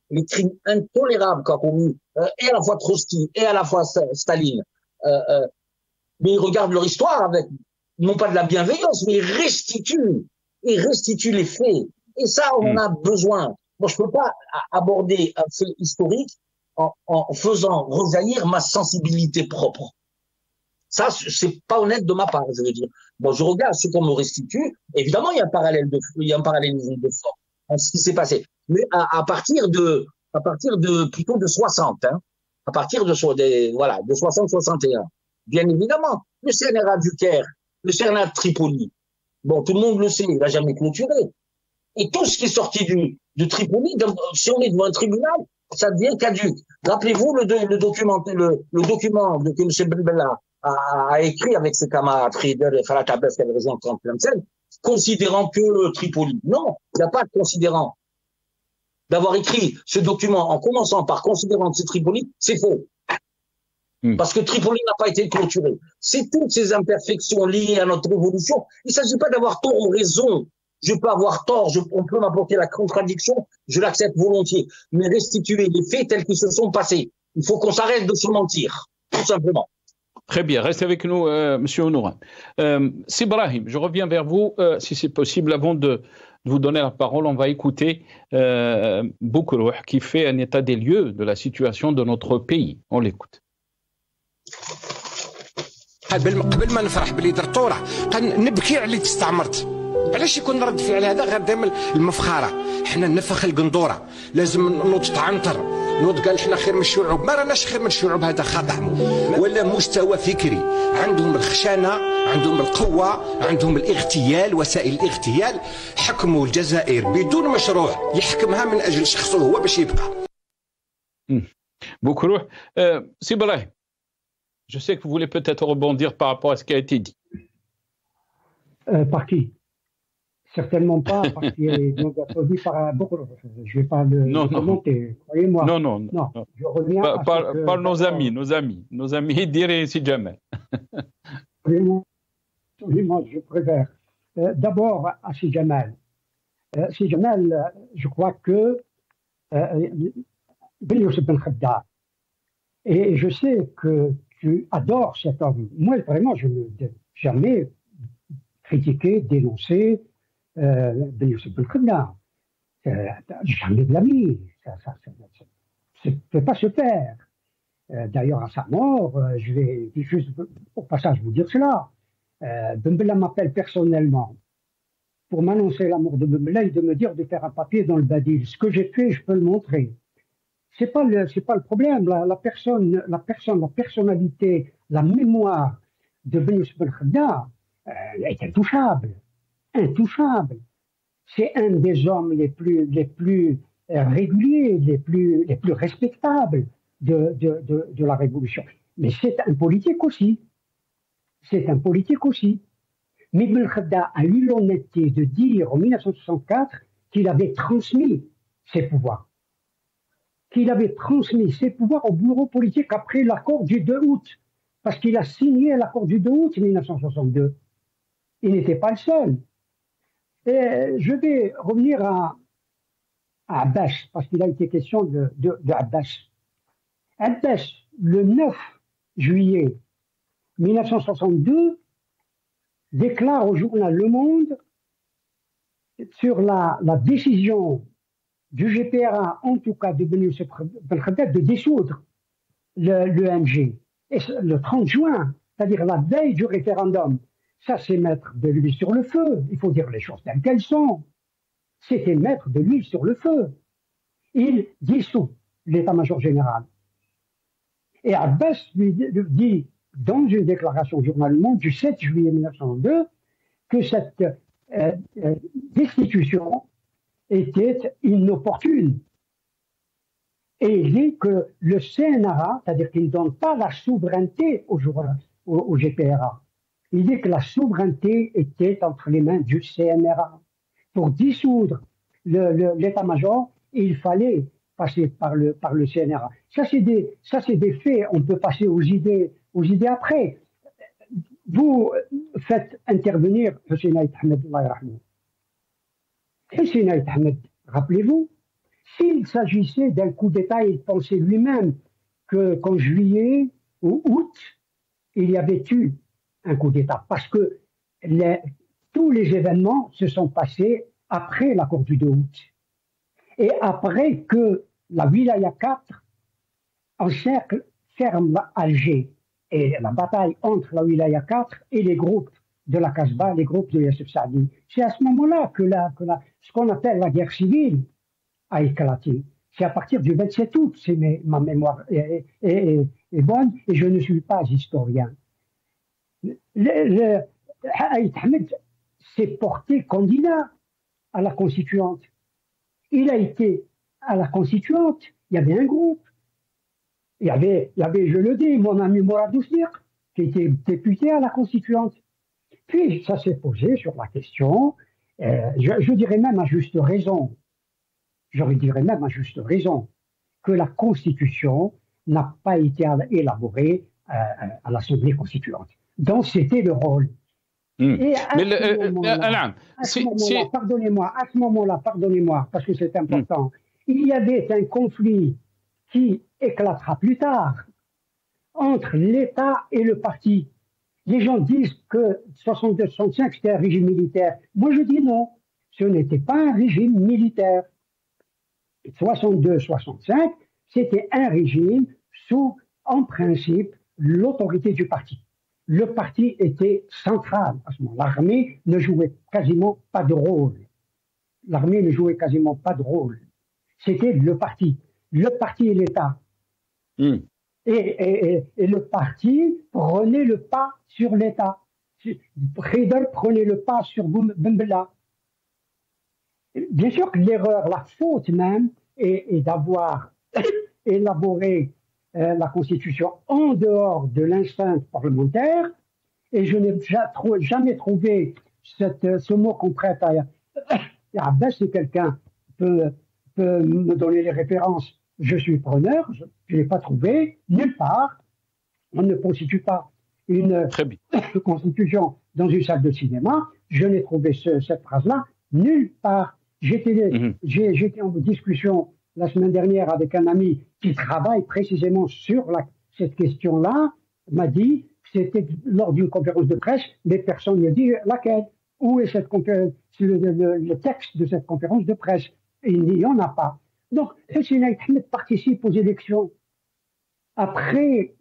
les crimes intolérables qu'a commis et à la fois Trotsky et à la fois Staline. Mais ils regardent leur histoire avec, non pas de la bienveillance, mais ils restituent les faits. Et ça, on en a besoin. Moi, je peux pas aborder un fait historique en faisant rejaillir ma sensibilité propre. Ça, c'est pas honnête de ma part, je veux dire. Bon, je regarde ce qu'on me restitue. Évidemment, il y a un parallélisme de forme en ce qui s'est passé. Mais à partir de plutôt de 60, hein. À partir de 60-61. Bien évidemment. Le CNRA du Caire, le CNRA de Tripoli. Bon, tout le monde le sait, il n'a jamais clôturé. Et tout ce qui est sorti de Tripoli, si on est devant un tribunal, ça devient caduc. Rappelez-vous le document que M. Belbella a écrit avec ses camarades Frieder et Farhat Abbas qui avaient rejoint Tlemcen, considérant que Tripoli. Non, il n'y a pas de considérant. D'avoir écrit ce document en commençant par considérant que c'est Tripoli, c'est faux. Parce que Tripoli n'a pas été clôturé. C'est toutes ces imperfections liées à notre évolution. Il ne s'agit pas d'avoir tort ou raison. Je peux avoir tort, on peut m'apporter la contradiction, je l'accepte volontiers. Mais restituer les faits tels qu'ils se sont passés. Il faut qu'on s'arrête de se mentir, tout simplement. Très bien, restez avec nous, Monsieur Onuran. Sibrahim, je reviens vers vous, si c'est possible, avant de vous donner la parole, on va écouter Boukrouh qui fait un état des lieux de la situation de notre pays. On l'écoute. قبل ما نفرح باللي درت طوره نبكي على اللي استعمرت. علاش يكون رد فعل هذا غير دائما المفخره؟ حنا نفخ القندوره، لازم نوض تعنتر، نوض قال حنا خير من الشعوب. ما راناش خير من الشعوب، هذا خطا. ولا مستوى فكري، عندهم الخشانه، عندهم القوه، عندهم الاغتيال، وسائل الاغتيال. حكموا الجزائر بدون مشروع يحكمها من اجل شخصه هو باش يبقى. بكروح سي إبراهيم، je sais que vous voulez peut-être rebondir par rapport à ce qui a été dit. Par qui? Certainement pas, parce qu'il est introduit par beaucoup. Je ne vais pas le commenter, croyez-moi. Non. Je reviens par nos amis Idriss et Sidi Djamel. Absolument, je préfère. D'abord, à Sidi Djamel. Sidi Djamel, je crois que Ben Youssef Ben Khadda, et je sais que tu adores cet homme. Moi, vraiment, je ne l'ai jamais critiqué, dénoncé. Ben Youssef Ben Khadda, jamais de la vie, ça ne peut pas se faire. D'ailleurs, à sa mort, je vais juste au passage vous dire cela. Ben Bella m'appelle personnellement pour m'annoncer la mort de Ben Bella et de me dire de faire un papier dans le Badil. Ce que j'ai fait, je peux le montrer. C'est pas le problème. La personnalité, la mémoire de Ben Youssef Ben Khadda est intouchable. Intouchable. C'est un des hommes les plus réguliers, les plus respectables de la Révolution. Mais c'est un politique aussi. Mais Ben Khadda a eu l'honnêteté de dire en 1964 qu'il avait transmis ses pouvoirs. Au bureau politique après l'accord du 2 août. Parce qu'il a signé l'accord du 2 août 1962. Il n'était pas le seul. Et je vais revenir à Abbas, parce qu'il a été question de Abbas. Abbas, le 9 juillet 1962, déclare au journal Le Monde sur la décision du GPRA, en tout cas de Ben Youssef Ben Khadda, de dissoudre l'EMG. Et le 30 juin, c'est-à-dire la veille du référendum, ça c'est mettre de l'huile sur le feu. Il faut dire les choses telles qu'elles sont. C'était mettre de l'huile sur le feu. Il dissout l'état-major général. Et Abbas lui dit, dans une déclaration au journal Le Monde du 7 juillet 1902, que cette destitution était inopportune. Et il dit que le CNRA, c'est-à-dire qu'il ne donne pas la souveraineté au GPRA, il dit que la souveraineté était entre les mains du CNRA. Pour dissoudre l'état-major, il fallait passer par le CNRA. Ça, c'est des faits. On peut passer aux idées après. Vous faites intervenir Hussein Aït Ahmed, Allah yarhamou. Hussein Aït Ahmed, rappelez-vous, s'il s'agissait d'un coup d'État, il pensait lui-même qu'en juillet ou août, il y avait eu un coup d'État. Parce que tous les événements se sont passés après l'accord du 2 août. Et après que la Wilaya 4 encercle, ferme Alger. Et la bataille entre la Wilaya 4 et les groupes de la Kasbah, les groupes de Youssef Saadi. C'est à ce moment-là que ce qu'on appelle la guerre civile a éclaté. C'est à partir du 27 août, si ma mémoire est bonne, et je ne suis pas historien. Aït Ahmed s'est porté candidat à la constituante. Il a été à la constituante, il y avait un groupe. Il y avait, je le dis, mon ami Mourad Ousdir, qui était député à la constituante. Puis ça s'est posé sur la question, je dirais même à juste raison, que la Constitution n'a pas été élaborée à l'Assemblée constituante. Donc c'était le rôle. Et à ce moment-là, pardonnez-moi, parce que c'est important, il y avait un conflit qui éclatera plus tard entre l'État et le parti. Les gens disent que 62-65 c'était un régime militaire. Moi je dis non, ce n'était pas un régime militaire. 62-65 c'était un régime sous, en principe, l'autorité du parti. le parti était central à ce moment. L'armée ne jouait quasiment pas de rôle. L'armée ne jouait quasiment pas de rôle. C'était le parti et l'État. Et le parti prenait le pas sur l'État. Haider prenait le pas sur Ben Bella. Bien sûr que l'erreur, la faute même, est d'avoir élaboré la Constitution en dehors de l'instance parlementaire, et je n'ai jamais trouvé ce mot qu'on prête à Abbas. Si quelqu'un peut me donner les références, je suis preneur. Je ne l'ai pas trouvé nulle part. On ne constitue pas une constitution dans une salle de cinéma. Je n'ai trouvé cette phrase-là nulle part. J'étais en discussion la semaine dernière avec un ami qui travaille précisément sur cette question-là, m'a dit que c'était lors d'une conférence de presse, mais personne ne dit laquelle. Où est le texte de cette conférence de presse? Il n'y en a pas. Donc, Hussein Ahmed participe aux élections après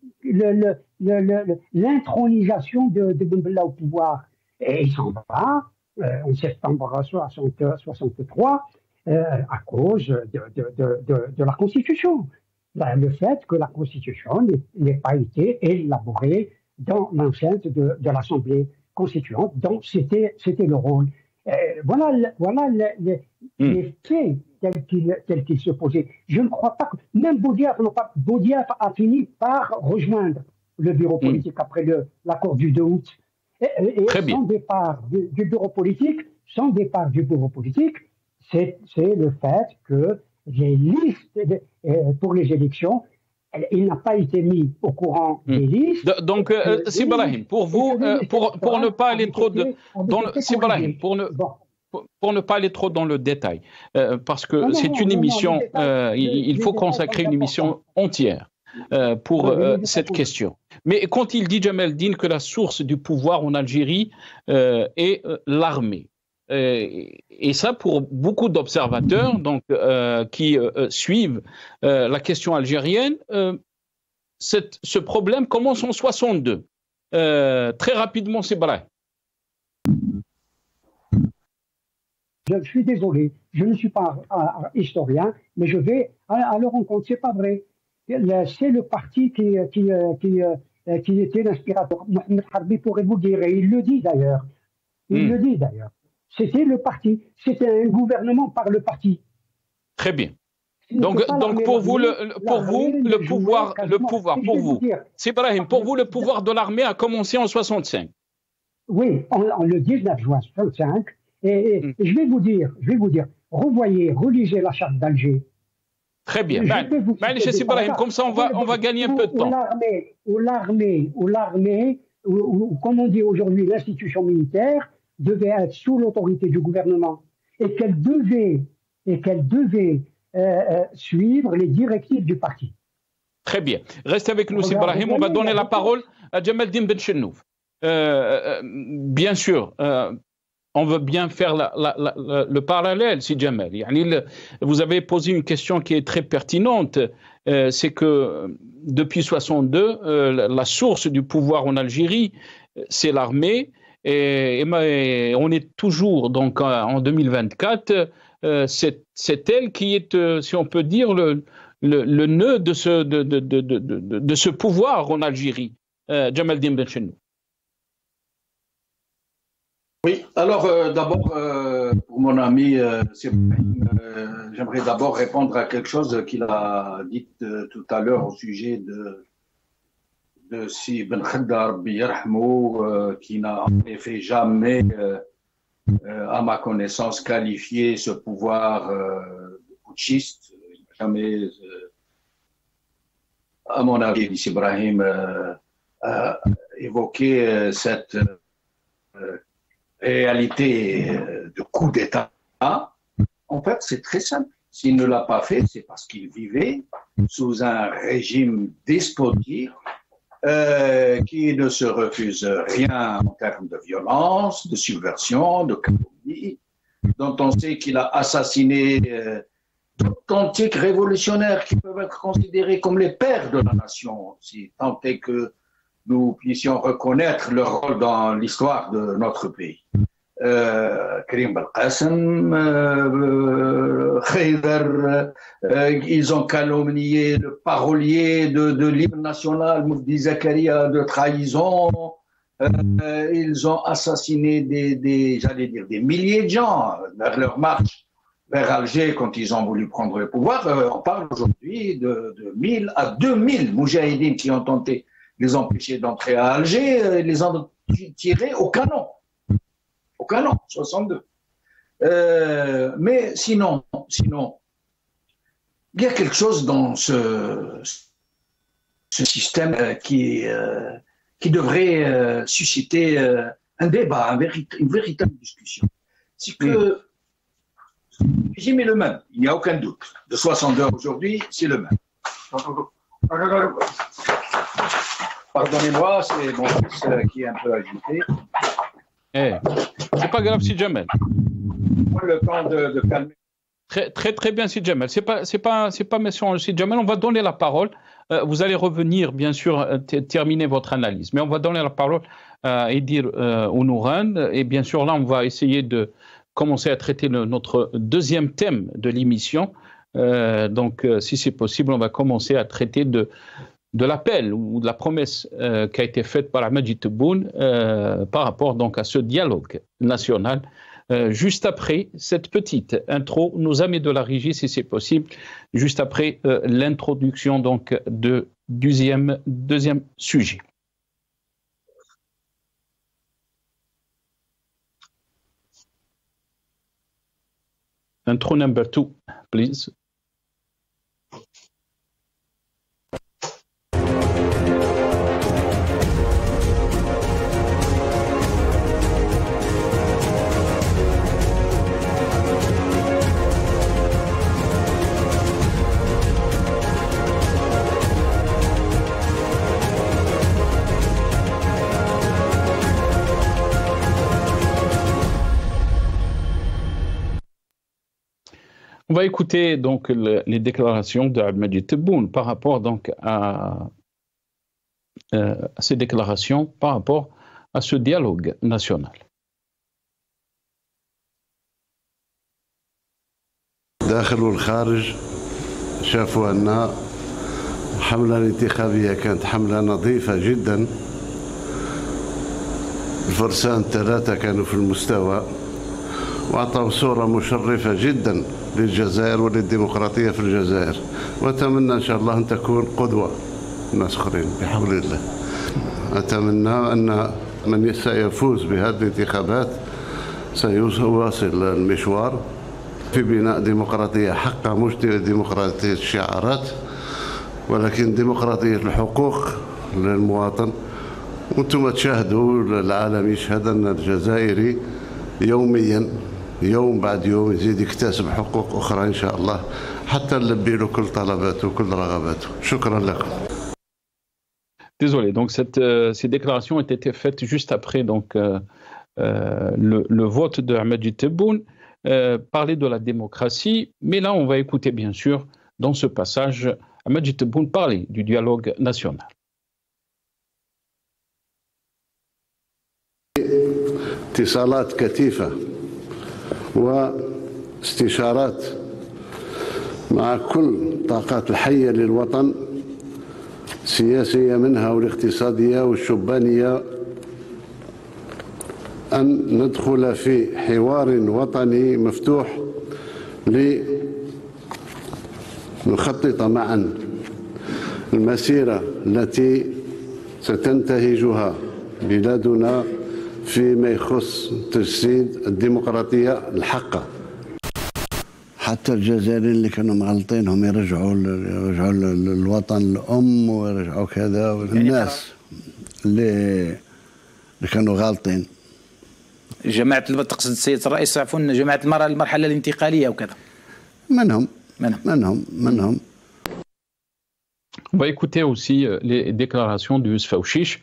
l'intronisation de Ben Bella au pouvoir. Et il s'en va en septembre 1963 à cause de la Constitution. Le fait que la Constitution n'ait pas été élaborée dans l'enceinte de l'Assemblée constituante, donc c'était le rôle. Voilà les faits tels qu'ils se posaient. Je ne crois pas que même Boudiaf a fini par rejoindre le bureau politique après l'accord du 2 août. Et sans départ du bureau politique, c'est le fait que les listes pour les élections, il n'a pas été mis au courant des listes. Donc, Sibrahim, pour vous, pour ne pas aller trop pour ne pas aller trop dans le détail, parce que c'est une émission, il faut consacrer une émission entière pour cette question. Mais quand il dit, Jamel Dine, que la source du pouvoir en Algérie est l'armée, et ça, pour beaucoup d'observateurs donc, qui suivent la question algérienne, ce problème commence en 62. Très rapidement, c'est vrai. Je suis désolé, je ne suis pas historien, mais je vais à leur rencontre. C'est pas vrai. C'est le parti qui était l'inspirateur. Mohamed Harbi pourrait vous dire, et il le dit d'ailleurs. C'était le parti. C'était un gouvernement par le parti. Très bien. Donc pour vous, le pouvoir, c'est Ibrahim, pour vous, le pouvoir de l'armée a commencé en 65. Oui, le 19 juin 65. Et je vais vous dire, relisez la charte d'Alger. Très bien. Ibrahim, comme ça, on va gagner un peu de temps. L'armée, ou comme on dit aujourd'hui, l'institution militaire, devait être sous l'autorité du gouvernement et qu'elle devait suivre les directives du parti. Très bien. Reste avec nous, Ibrahim. On va donner la parole à Jamel Dine Ben Chennouf. Bien sûr, on veut bien faire le parallèle, si Jamel. Vous avez posé une question qui est très pertinente. C'est que depuis 62, la source du pouvoir en Algérie, c'est l'armée. Et on est toujours donc en 2024. C'est elle qui est, si on peut dire, le nœud de ce pouvoir en Algérie. Jamel Dine Ben Chennouf. Oui, alors d'abord, pour mon ami j'aimerais d'abord répondre à quelque chose qu'il a dit tout à l'heure au sujet de Si Ben Khaddar Biyarhmou, qui n'a en effet jamais, à ma connaissance, qualifié ce pouvoir de putschiste. Il n'a jamais, à mon avis, Ibrahim, évoqué cette réalité de coup d'État. En fait, c'est très simple. S'il ne l'a pas fait, c'est parce qu'il vivait sous un régime despotique qui ne se refuse rien en termes de violence, de subversion, de calomnie, dont on sait qu'il a assassiné d'authentiques révolutionnaires qui peuvent être considérés comme les pères de la nation, si tant est que nous puissions reconnaître leur rôle dans l'histoire de notre pays. Karim Belkacem, Khayder, ils ont calomnié le parolier de l'hymne national, Moufdi Zakaria, de trahison. Ils ont assassiné j'allais dire, des milliers de gens vers leur marche vers Alger quand ils ont voulu prendre le pouvoir. On parle aujourd'hui de 1000 à 2000 moudjahidines qui ont tenté de les empêcher d'entrer à Alger et les ont tirés au canon. Au canon, 62. Mais sinon, il y a quelque chose dans ce système qui devrait susciter un débat, une véritable discussion. C'est que le régime est le même, il n'y a aucun doute. De 62 aujourd'hui, c'est le même. Pardonnez-moi, c'est mon fils qui est un peu agité. C'est pas grave, si Jamel. Le temps de calmer. Très bien, Sid Jamel. C'est pas mission Sid Jamel. On va donner la parole. Vous allez revenir, bien sûr, terminer votre analyse. Mais on va donner la parole à Edir Ounouran. Et bien sûr, là, on va essayer de commencer à traiter notre deuxième thème de l'émission. Donc, si c'est possible, on va commencer à traiter de l'appel ou de la promesse qui a été faite par Ahmed Tebboune par rapport donc à ce dialogue national. Juste après cette petite intro, nos amis de la régie, si c'est possible, juste après l'introduction donc de deuxième sujet. Intro number 2, please. On va écouter donc les déclarations d'Ahmed Tebboune par rapport donc à ces déclarations par rapport à ce dialogue national. داخل والخارج شافوا أن الحملة الانتخابية كانت حملة نظيفة جدا. الفرسان الثلاثة كانوا في المستوى وأعطوا صورة مشرفة جدا للجزائر وللديمقراطية في الجزائر، وأتمنى إن شاء الله أن تكون قدوة الناس آخرين بحول الله. أتمنى أن من سيفوز بهذه الانتخابات سيواصل المشوار في بناء ديمقراطية حقة، مش ديمقراطية الشعارات ولكن ديمقراطية الحقوق للمواطن. وانتم تشاهدوا العالم يشهد أن الجزائري يوميا يوم بعد يوم يزيد يكتسب حقوق أخرى إن شاء الله حتى نلبي له كل طلباته وكل رغباته. شكرا لكم. Désolé, donc ces déclarations ont été faites juste après donc, le vote de Ahmed Tebboune, parler de la démocratie, mais là on va écouter bien sûr dans ce passage Ahmed Tebboune parler du dialogue national. اتصالات كثيفة واستشارات مع كل طاقات الحية للوطن، السياسية منها والاقتصادية والشبانية، أن ندخل في حوار وطني مفتوح لنخطط معا المسيرة التي ستنتهجها بلادنا فيما يخص تجسيد الديمقراطية الحقة. حتى الجزائريين اللي كانوا مغلطين هم يرجعوا للوطن الأم ويرجعوا كذا، الناس اللي كانوا غالطين. جماعة تقصد السيد الرئيس عفوا جماعة المرحلة الانتقالية وكذا. منهم. On va écouter aussi les déclarations de Youssef Aouchiche,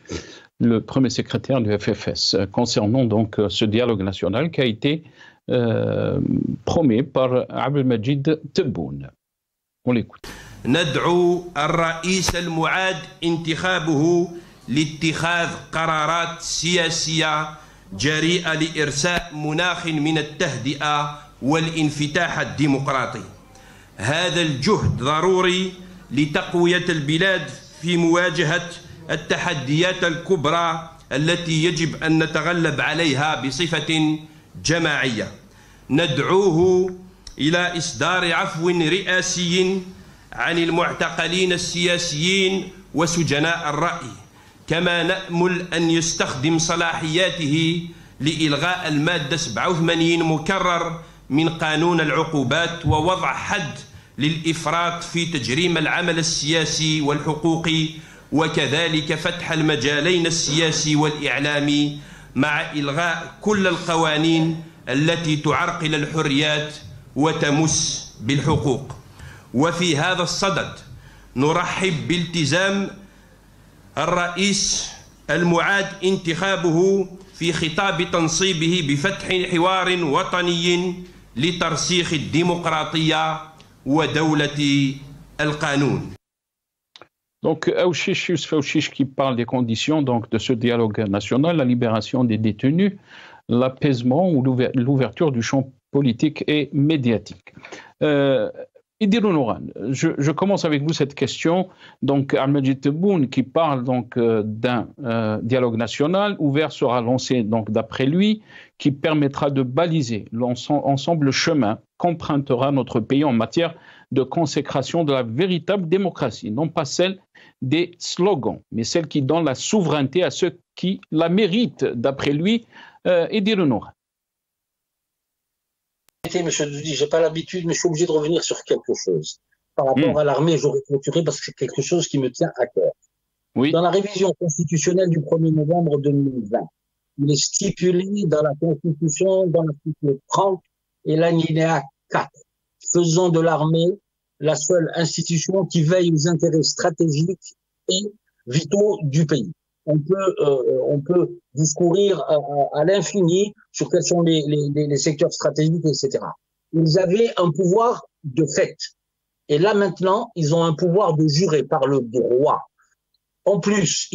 le premier secrétaire du FFS, concernant donc ce dialogue national qui a été promis par Abdelmajid Tebboune. On l'écoute. ندعو الرئيس المعاد انتخابه لاتخاذ قرارات سياسية جريئة لإرساء مناخ من التهدئة والانفتاح الديمقراطي. هذا الجهد ضروري لتقوية البلاد في مواجهة التحديات الكبرى التي يجب أن نتغلب عليها بصفة جماعية. ندعوه إلى إصدار عفو رئاسي عن المعتقلين السياسيين وسجناء الرأي، كما نأمل أن يستخدم صلاحياته لإلغاء المادة 87 مكرر من قانون العقوبات ووضع حد للإفراط في تجريم العمل السياسي والحقوقي، وكذلك فتح المجالين السياسي والإعلامي، مع إلغاء كل القوانين التي تعرقل الحريات وتمس بالحقوق. وفي هذا الصدد نرحب بالتزام الرئيس المعاد انتخابه في خطاب تنصيبه بفتح حوار وطني لترسيخ الديمقراطية ودولة القانون. Donc, Youssef Aouchiche qui parle des conditions donc, de ce dialogue national, la libération des détenus, l'apaisement ou l'ouverture du champ politique et médiatique. Idirou Nouran, je commence avec vous cette question. Donc, Al-Majid Tebboune qui parle donc d'un dialogue national ouvert sera lancé donc d'après lui, qui permettra de baliser l'ensemble chemin qu'empruntera notre pays en matière de consécration de la véritable démocratie, non pas celle des slogans, mais celle qui donne la souveraineté à ceux qui la méritent, d'après lui, Idirou Nouran. Monsieur Doudi, j'ai pas l'habitude, mais je suis obligé de revenir sur quelque chose. Par rapport à l'armée, j'aurais clôturé parce que c'est quelque chose qui me tient à cœur. Oui. Dans la révision constitutionnelle du 1er novembre 2020, il est stipulé dans la Constitution, dans l'article 30 et l'alinéa 4, faisant de l'armée la seule institution qui veille aux intérêts stratégiques et vitaux du pays. On peut discourir à l'infini sur quels sont les secteurs stratégiques, etc. Ils avaient un pouvoir de fait. Et là, maintenant, ils ont un pouvoir de jurer par le droit. En plus,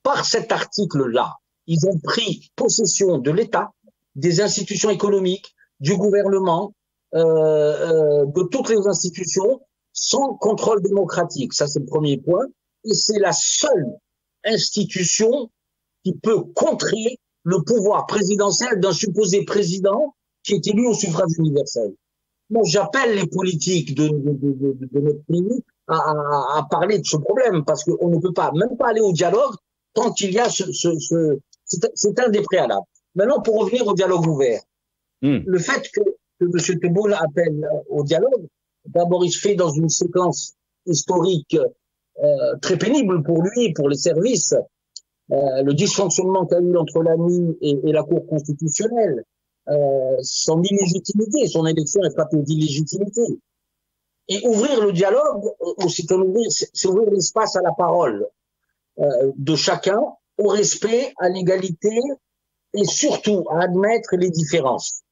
par cet article-là, ils ont pris possession de l'État, des institutions économiques, du gouvernement, de toutes les institutions, sans contrôle démocratique. Ça, c'est le premier point. Et c'est la seule institution qui peut contrer le pouvoir présidentiel d'un supposé président qui est élu au suffrage universel. Moi, j'appelle les politiques de notre pays à parler de ce problème, parce qu'on ne peut pas, même pas aller au dialogue tant qu'il y a c'est un des préalables. Maintenant, pour revenir au dialogue ouvert, le fait que M. Tebboune appelle au dialogue, d'abord, il se fait dans une séquence historique très pénible pour lui, pour les services, le dysfonctionnement qu'il y a eu entre l'AMI et la Cour constitutionnelle, son illégitimité, son élection est frappée d'illégitimité. Et ouvrir le dialogue, c'est ouvrir l'espace à la parole de chacun, au respect, à l'égalité et surtout à admettre les différences.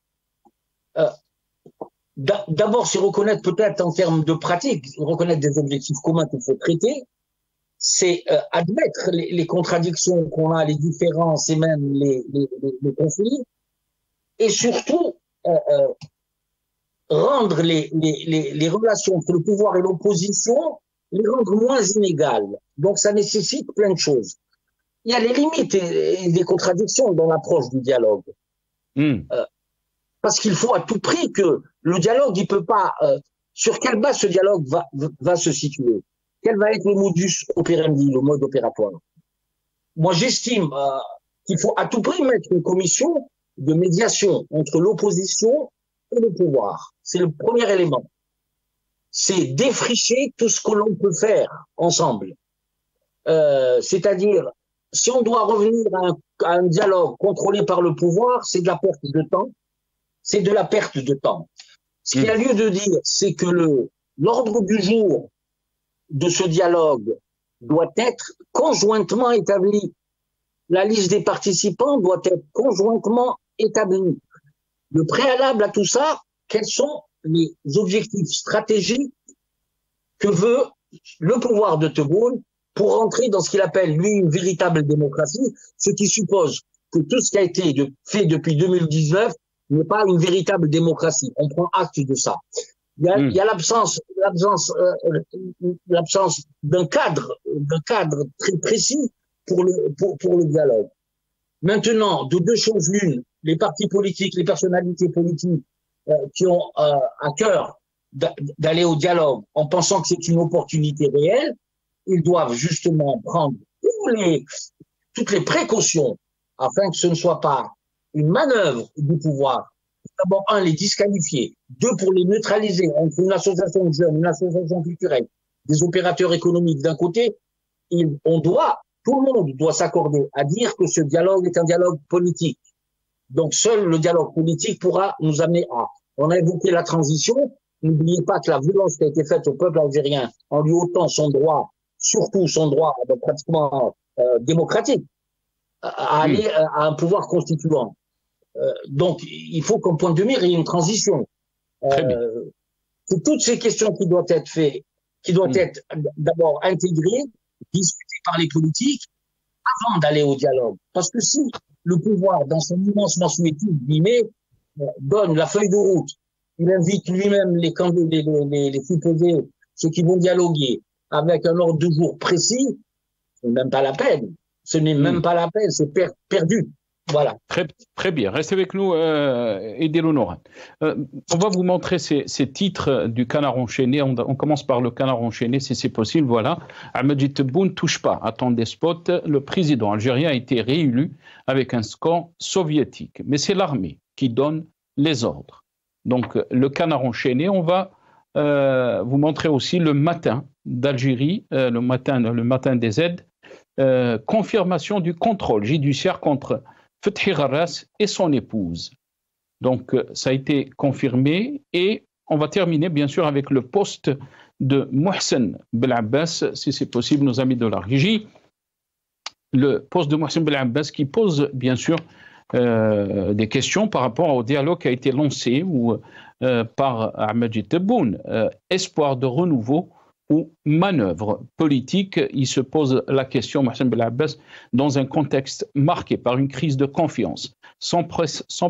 D'abord, c'est reconnaître peut-être en termes de pratique, reconnaître des objectifs communs qu'il faut traiter, c'est admettre les contradictions qu'on a, les différences et même les conflits, et surtout rendre les relations entre le pouvoir et l'opposition, les rendre moins inégales. Donc ça nécessite plein de choses. Il y a les limites et des contradictions dans l'approche du dialogue. Parce qu'il faut à tout prix que le dialogue, il peut pas... sur quelle base ce dialogue va se situer? Quel va être le modus operandi, le mode opératoire? Moi, j'estime qu'il faut à tout prix mettre une commission de médiation entre l'opposition et le pouvoir. C'est le premier élément. C'est défricher tout ce que l'on peut faire ensemble. C'est-à-dire, si on doit revenir à un dialogue contrôlé par le pouvoir, c'est de la perte de temps. C'est de la perte de temps. Ce qu'il y a lieu de dire, c'est que l'ordre du jour de ce dialogue doit être conjointement établi. La liste des participants doit être conjointement établie. Le préalable à tout ça, quels sont les objectifs stratégiques que veut le pouvoir de Tebboune pour rentrer dans ce qu'il appelle, lui, une véritable démocratie, ce qui suppose que tout ce qui a été fait depuis 2019 n'est pas une véritable démocratie. On prend acte de ça. Il y a l'absence d'un cadre très précis pour le dialogue. Maintenant, de deux choses l'une, les partis politiques, les personnalités politiques qui ont à cœur d'aller au dialogue en pensant que c'est une opportunité réelle, ils doivent justement prendre toutes les précautions afin que ce ne soit pas une manœuvre du pouvoir. D'abord, les disqualifier. 2, pour les neutraliser entre une association de jeunes, une association culturelle, des opérateurs économiques d'un côté. Tout le monde doit s'accorder à dire que ce dialogue est un dialogue politique. Donc, seul le dialogue politique pourra nous amener à. On a évoqué la transition. N'oubliez pas que la violence qui a été faite au peuple algérien en lui ôtant son droit, surtout son droit pratiquement démocratique, à aller à un pouvoir constituant. Donc, il faut qu'en point de mire, il y ait une transition. C'est toutes ces questions qui doivent être faites, qui doivent être d'abord intégrées, discutées par les politiques, avant d'aller au dialogue. Parce que si le pouvoir, dans son immense mensuétude, donne la feuille de route, il invite lui-même les supposés, ceux qui vont dialoguer, avec un ordre de jour précis, ce n'est même pas la peine. Ce n'est même pas la peine, c'est perdu. Voilà. Très bien. Restez avec nous, Edil Honorat. On va vous montrer ces titres du Canard enchaîné. On commence par le Canard enchaîné, si c'est possible. Voilà. Ahmadji Tebboune ne touche pas à ton despote. Le président algérien a été réélu avec un score soviétique. Mais c'est l'armée qui donne les ordres. Donc, le Canard enchaîné, on va vous montrer aussi le matin d'Algérie, le matin des aides. Confirmation du contrôle judiciaire contre Fethi Gharras et son épouse. Donc, ça a été confirmé et on va terminer bien sûr avec le poste de Mohsen Belabbas, si c'est possible, nos amis de la régie. Le poste de Mohsen Belabbas qui pose bien sûr des questions par rapport au dialogue qui a été lancé par Ahmadji Tebboune. Espoir de renouveau ou manœuvre politique. Il se pose la question, Mohsen Belabbas, dans un contexte marqué par une crise de confiance sans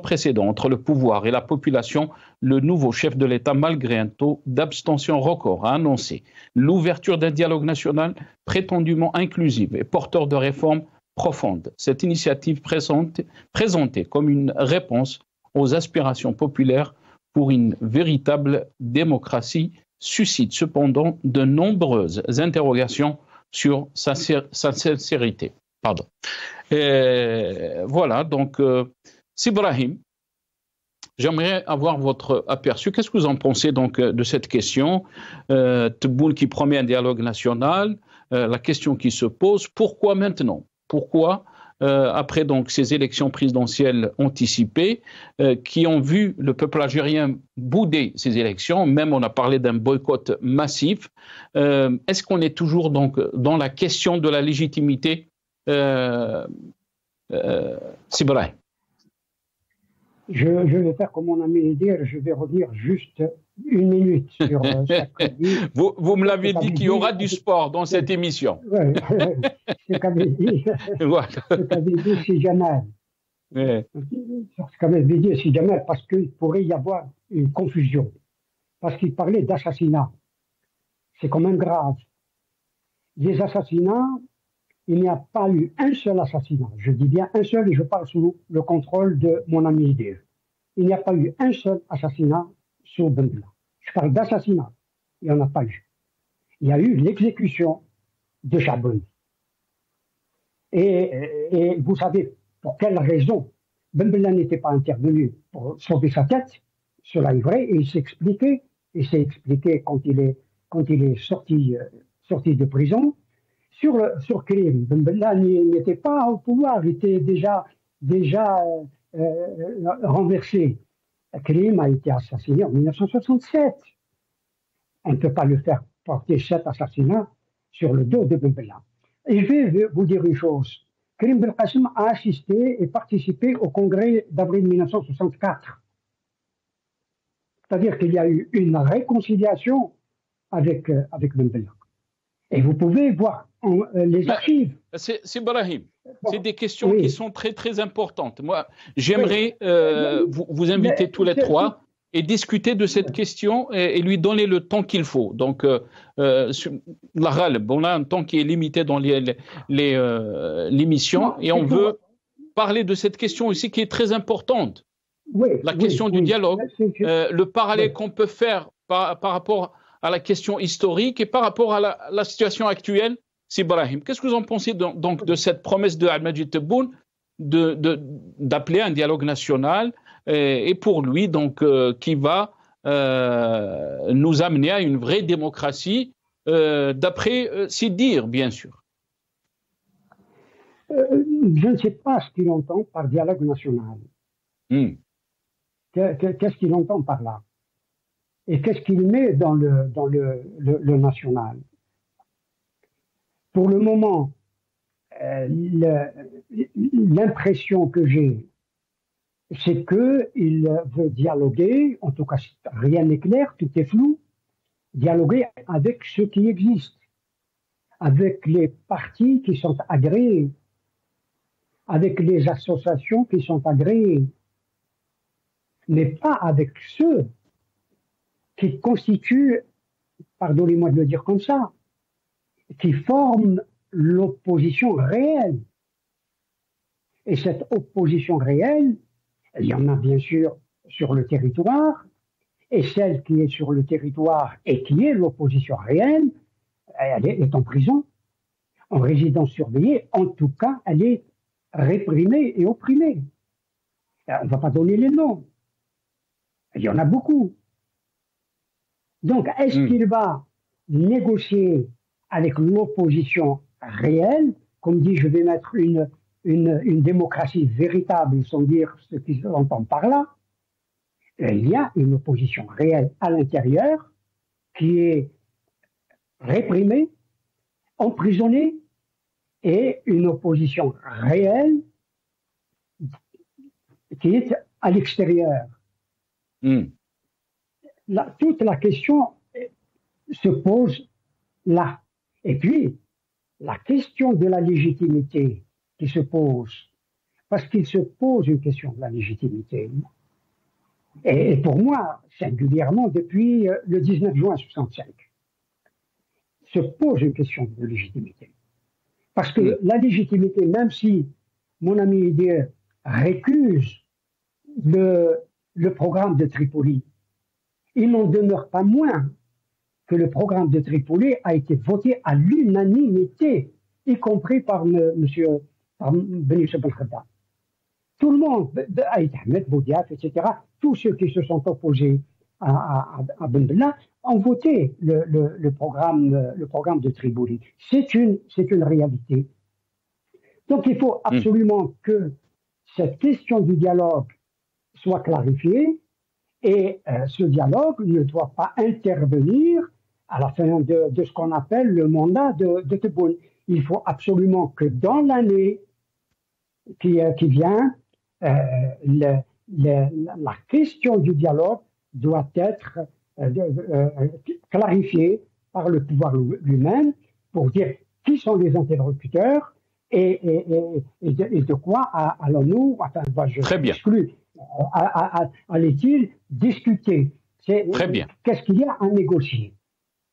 précédent entre le pouvoir et la population. Le nouveau chef de l'État, malgré un taux d'abstention record, a annoncé l'ouverture d'un dialogue national prétendument inclusif et porteur de réformes profondes. Cette initiative présentée comme une réponse aux aspirations populaires pour une véritable démocratie suscite cependant de nombreuses interrogations sur sa sincérité. Pardon. Voilà, donc, Sibrahim, j'aimerais avoir votre aperçu. Qu'est-ce que vous en pensez donc de cette question Tebboune qui promet un dialogue national, la question qui se pose, pourquoi maintenant? Pourquoi après donc ces élections présidentielles anticipées qui ont vu le peuple algérien bouder ces élections, même on a parlé d'un boycott massif, est-ce qu'on est toujours donc dans la question de la légitimité Sibrahim? Je vais faire comme mon ami dire, je vais revenir juste une minute sur ce qu'a dit. Vous me l'avez dit qu'il y aura du sport dans cette émission. Oui, ce qu'avait dit, Si Jamal. Sur ce qu'avait dit Si Jamal, parce qu'il pourrait y avoir une confusion. Parce qu'il parlait d'assassinat. C'est quand même grave. Les assassinats, il n'y a pas eu un seul assassinat. Je dis bien un seul et je parle sous le contrôle de mon ami Idé. Il n'y a pas eu un seul assassinat sur Ben Bella. Je parle d'assassinat. Il n'y en a pas eu. Il y a eu l'exécution de Chaboun. Et vous savez pour quelle raison Ben Bella n'était pas intervenu pour sauver sa tête. Cela est vrai et il s'est expliqué. Il s'est expliqué quand il est sorti de prison. Sur Krim, Ben Bella n'était pas au pouvoir, il était déjà renversé. Krim a été assassiné en 1967. On ne peut pas le faire porter cet assassinat sur le dos de Ben Bella. Et je vais vous dire une chose. Karim Belkacem a assisté et participé au congrès d'avril 1964. C'est-à-dire qu'il y a eu une réconciliation avec Ben Bella. Et vous pouvez voir les archives. C'est Brahim. C'est des questions qui sont très, très importantes. Moi, j'aimerais vous inviter tous les trois et discuter de cette question et lui donner le temps qu'il faut. Donc, on a un temps qui est limité dans l'émission et on veut parler de cette question aussi qui est très importante. La question du dialogue, le parallèle qu'on peut faire par rapport à la question historique et par rapport à la situation actuelle. C'est Ibrahim. Qu'est-ce que vous en pensez donc de cette promesse de Al-Majid Tebboune d'appeler un dialogue national et pour lui donc qui va nous amener à une vraie démocratie d'après ses dires, bien sûr. Je ne sais pas ce qu'il entend par dialogue national. Qu'est-ce qu'il entend par là? Et qu'est-ce qu'il met dans le national? Pour le moment, l'impression que j'ai, c'est qu'il veut dialoguer, en tout cas rien n'est clair, tout est flou, dialoguer avec ce qui existe, avec les partis qui sont agréés, avec les associations qui sont agréées, mais pas avec ceux qui constituent, pardonnez-moi de le dire comme ça, qui forment l'opposition réelle. Et cette opposition réelle, il y en a bien sûr sur le territoire, et celle qui est sur le territoire et qui est l'opposition réelle, elle est en prison, en résidence surveillée, en tout cas, elle est réprimée et opprimée. On ne va pas donner les noms. Il y en a beaucoup. Donc, est-ce qu'il va négocier avec l'opposition réelle, comme dit, je vais mettre une démocratie véritable, sans dire ce qu'ils entendent par là? Il y a une opposition réelle à l'intérieur qui est réprimée, emprisonnée, et une opposition réelle qui est à l'extérieur. Toute la question se pose là. Et puis, la question de la légitimité qui se pose, parce qu'il se pose une question de la légitimité. Et pour moi, singulièrement, depuis le 19 juin 1965, se pose une question de légitimité. Parce que la légitimité, même si mon ami Idir récuse le programme de Tripoli, il n'en demeure pas moins que le programme de Tripoli a été voté à l'unanimité, y compris par M. Benissou Ben Khadda. Tout le monde, Aït Ahmed, Boudiaf, etc., tous ceux qui se sont opposés à Ben Bella ont voté le programme de Tripoli. C'est une réalité. Donc il faut absolument que cette question du dialogue soit clarifiée et ce dialogue ne doit pas intervenir à la fin de ce qu'on appelle le mandat de Tebboune. Il faut absolument que dans l'année qui vient, la question du dialogue doit être clarifiée par le pouvoir lui-même pour dire qui sont les interlocuteurs et de quoi allons-nous, enfin, Très bien. Allait-il discuter? Très bien. Qu'est-ce qu'il y a à négocier?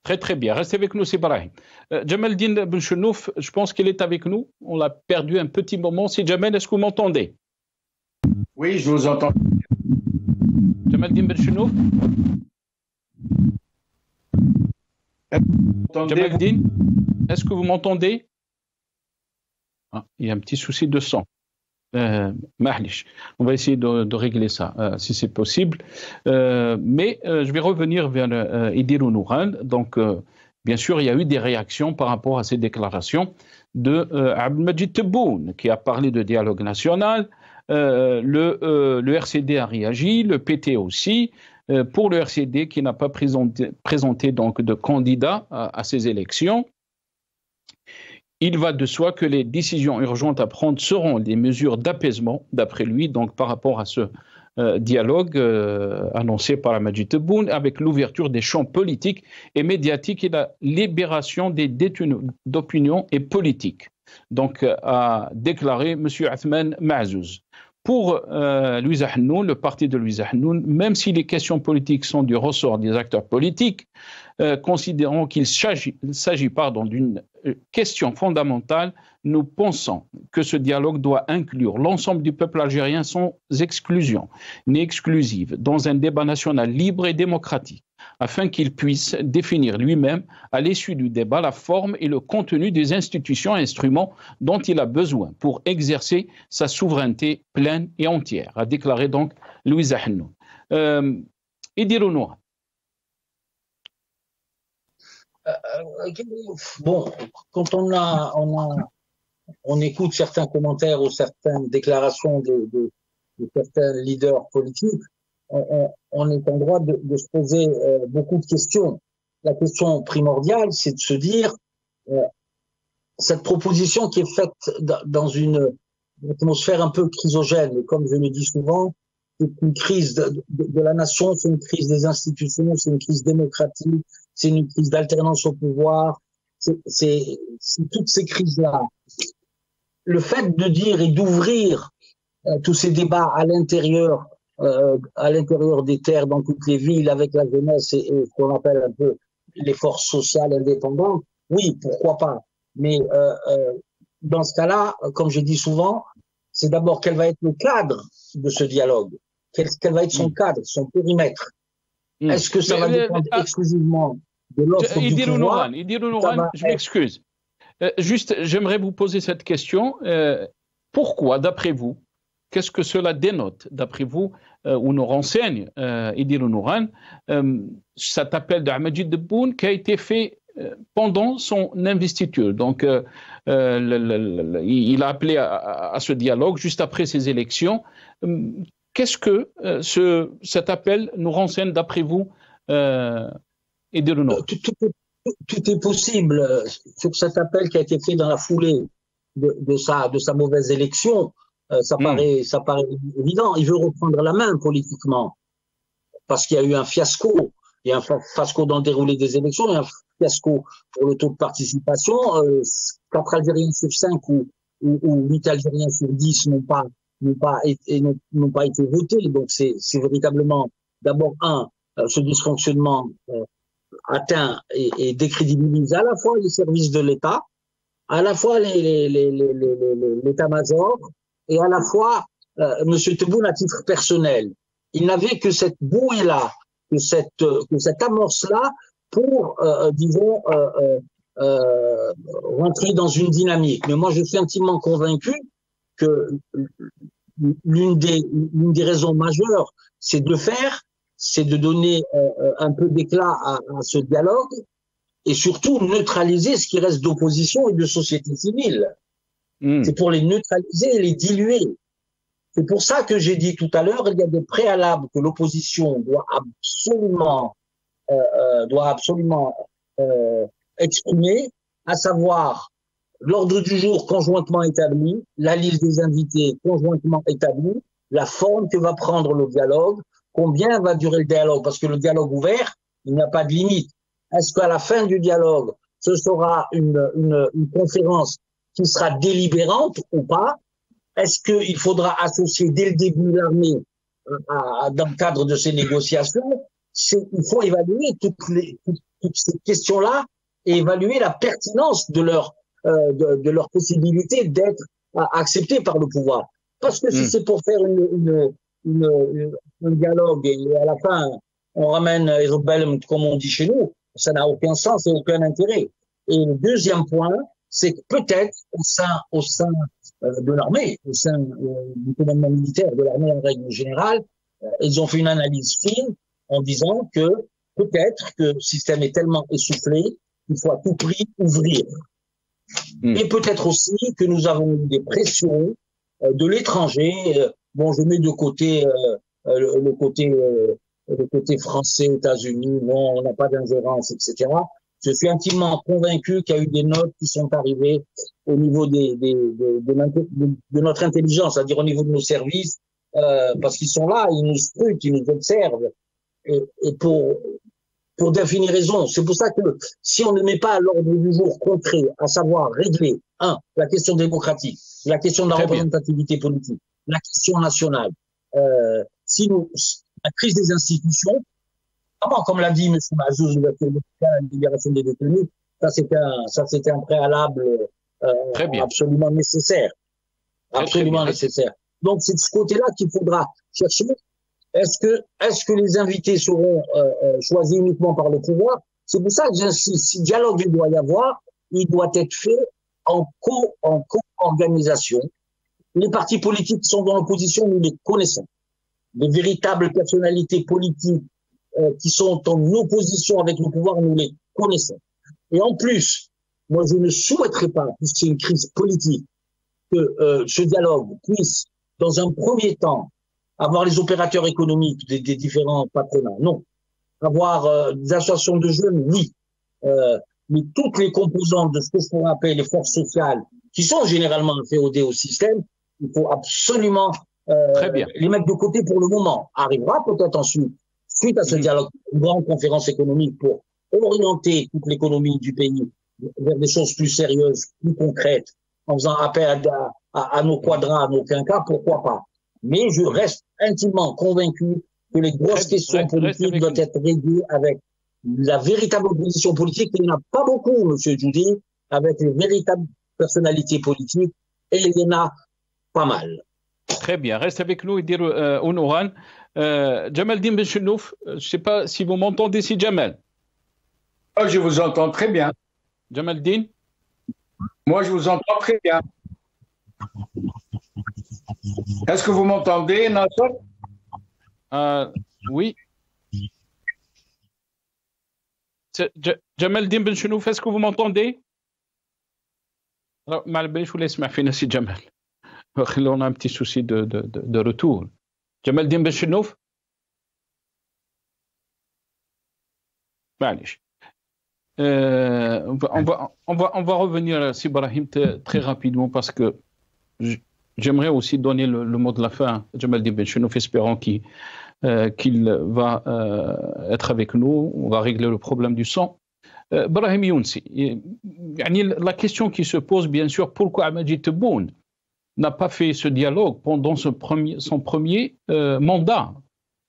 Très très bien. Restez avec nous, c'est Ibrahim. Jamaldine Benchenouf, je pense qu'il est avec nous. On l'a perdu un petit moment. C'est Jamal, est-ce que vous m'entendez? Oui, je vous entends. Jamaldine Benchenouf. Jamaldine, est-ce que vous m'entendez? Il y a un petit souci de son. On va essayer de régler ça, si c'est possible. Mais je vais revenir vers Idir Nouran. Donc, bien sûr, il y a eu des réactions par rapport à ces déclarations de Abdelmajid Tebboune, qui a parlé de dialogue national. Le RCD a réagi, le PT aussi. Pour le RCD, qui n'a pas présenté donc de candidat à ces élections, il va de soi que les décisions urgentes à prendre seront des mesures d'apaisement, d'après lui, donc par rapport à ce dialogue annoncé par Majid Tebboune avec l'ouverture des champs politiques et médiatiques et la libération des détenus d'opinion et politiques. Donc, a déclaré M. Athman Maazouz. Pour Louisa Hanoun, le parti de Louisa Hanoun, même si les questions politiques sont du ressort des acteurs politiques, considérant qu'il s'agit d'une question fondamentale, nous pensons que ce dialogue doit inclure l'ensemble du peuple algérien sans exclusion, ni exclusive, dans un débat national libre et démocratique, afin qu'il puisse définir lui-même, à l'issue du débat, la forme et le contenu des institutions et instruments dont il a besoin pour exercer sa souveraineté pleine et entière, a déclaré donc Louisa Hanoun. Idirounoua. Bon, quand on écoute certains commentaires ou certaines déclarations de certains leaders politiques, on est en droit de se poser beaucoup de questions. La question primordiale, c'est de se dire cette proposition qui est faite dans une atmosphère un peu chrysogène, et comme je le dis souvent, c'est une crise de la nation, c'est une crise des institutions, c'est une crise démocratique, c'est une crise d'alternance au pouvoir, c'est toutes ces crises-là. Le fait de dire et d'ouvrir tous ces débats à l'intérieur des terres, dans toutes les villes, avec la jeunesse et ce qu'on appelle un peu les forces sociales indépendantes, oui, pourquoi pas. Mais dans ce cas-là, comme je dis souvent, c'est d'abord quel va être le cadre de ce dialogue, quel va être son cadre, son périmètre. Est-ce que ça va dépendre exclusivement de l'offre du pouvoir? Je m'excuse. Juste, j'aimerais vous poser cette question. Pourquoi, d'après vous, qu'est-ce que cela dénote, d'après vous, ou nous renseigne, Idirou Nouran, cet appel d'Ahmedjid Tebboune qui a été fait pendant son investiture. Donc, il a appelé à ce dialogue juste après ces élections. Qu'est-ce que cet appel nous renseigne, d'après vous, Idirou Nouran? Tout est possible. Sur cet appel qui a été fait dans la foulée de sa mauvaise élection, ça paraît évident. Il veut reprendre la main politiquement parce qu'il y a eu un fiasco. Il y a un fiasco dans le déroulé des élections, il y a un fiasco pour le taux de participation. 4 Algériens sur 5 ou 8 Algériens sur 10 n'ont pas été votés. Donc c'est véritablement d'abord ce dysfonctionnement atteint et décrédibilise à la fois les services de l'État, à la fois l'état-major, et à la fois M. Tebboune à titre personnel. Il n'avait que cette bouée-là, que cette amorce-là pour, disons, rentrer dans une dynamique. Mais moi, je suis intimement convaincu que l'une des raisons majeures, c'est de donner un peu d'éclat à ce dialogue et surtout neutraliser ce qui reste d'opposition et de société civile. C'est pour les neutraliser et les diluer. C'est pour ça que j'ai dit tout à l'heure, il y a des préalables que l'opposition doit absolument exprimer, à savoir l'ordre du jour conjointement établi, la liste des invités conjointement établie, la forme que va prendre le dialogue, combien va durer le dialogue, parce que le dialogue ouvert, il n'y a pas de limite. Est-ce qu'à la fin du dialogue, ce sera une conférence qui sera délibérante ou pas? Est-ce qu'il faudra associer dès le début l'armée dans le cadre de ces négociations? Il faut évaluer toutes ces questions-là et évaluer la pertinence de leur possibilité d'être acceptées par le pouvoir. Parce que si c'est pour faire un dialogue et à la fin on ramène les rebelles, comme on dit chez nous, ça n'a aucun sens et aucun intérêt. Et le deuxième point, c'est que peut-être au sein de l'armée, au sein du commandement militaire de l'armée en règle générale, ils ont fait une analyse fine en disant que peut-être que le système est tellement essoufflé qu'il faut à tout prix ouvrir. Et peut-être aussi que nous avons eu des pressions de l'étranger. Bon, je mets de côté le côté français, États-Unis, bon, on n'a pas d'ingérence, etc. Je suis intimement convaincu qu'il y a eu des notes qui sont arrivées au niveau de notre intelligence, c'est-à-dire au niveau de nos services, parce qu'ils sont là, ils nous scrutent, ils nous observent, et pour d'infinies raisons. C'est pour ça que si on ne met pas à l'ordre du jour concret, à savoir régler, la question démocratique, la question de la représentativité politique, la question nationale, la crise des institutions, comme l'a dit M. Mazouz, la libération des détenus, ça c'était un préalable absolument nécessaire. Absolument nécessaire. Donc c'est de ce côté-là qu'il faudra chercher. Est-ce que les invités seront choisis uniquement par le pouvoir? C'est pour ça que j'insiste, si dialogue il doit y avoir, il doit être fait en co-organisation. Les partis politiques qui sont dans l'opposition, nous les connaissons. Les véritables personnalités politiques qui sont en opposition avec le pouvoir, nous les connaissons. Et en plus, moi je ne souhaiterais pas, puisque c'est une crise politique, que ce dialogue puisse, dans un premier temps, avoir les opérateurs économiques des différents patronats. Non. Avoir des associations de jeunes, oui. Mais toutes les composantes de ce que je pourrais appeler les forces sociales, qui sont généralement féodées au système, il faut absolument les mettre de côté pour le moment. Arrivera peut-être ensuite, suite à ce dialogue, une grande conférence économique pour orienter toute l'économie du pays vers des choses plus sérieuses, plus concrètes, en faisant appel à nos quadras, à nos quinquas, pourquoi pas. Mais je reste intimement convaincu que les grosses questions politiques doivent être réglées avec la véritable opposition politique. Il n'y en a pas beaucoup, Monsieur Djoudi, avec les véritables personnalités politiques, et il y en a pas mal. Très bien. Reste avec nous et dire Honoran. Jamaldine Benchenouf, je ne sais pas si vous m'entendez, si Jamal. Je vous entends très bien. Jamaldine? Moi, je vous entends très bien. Est-ce que vous m'entendez, Nasser? Oui. Jamaldine Benchenouf, est-ce que vous m'entendez? Alors, malgré, je vous laisse m'affiner si Jamal. On a un petit souci de retour. Jamaldine Benchenouf? Allez. On va revenir à Sibrahim très rapidement parce que j'aimerais aussi donner le mot de la fin à Jamaldine Benchenouf, espérant qu'il va être avec nous. On va régler le problème du son. Brahim Younsi, la question qui se pose, bien sûr, pourquoi Majid Tebboune n'a pas fait ce dialogue pendant son premier mandat?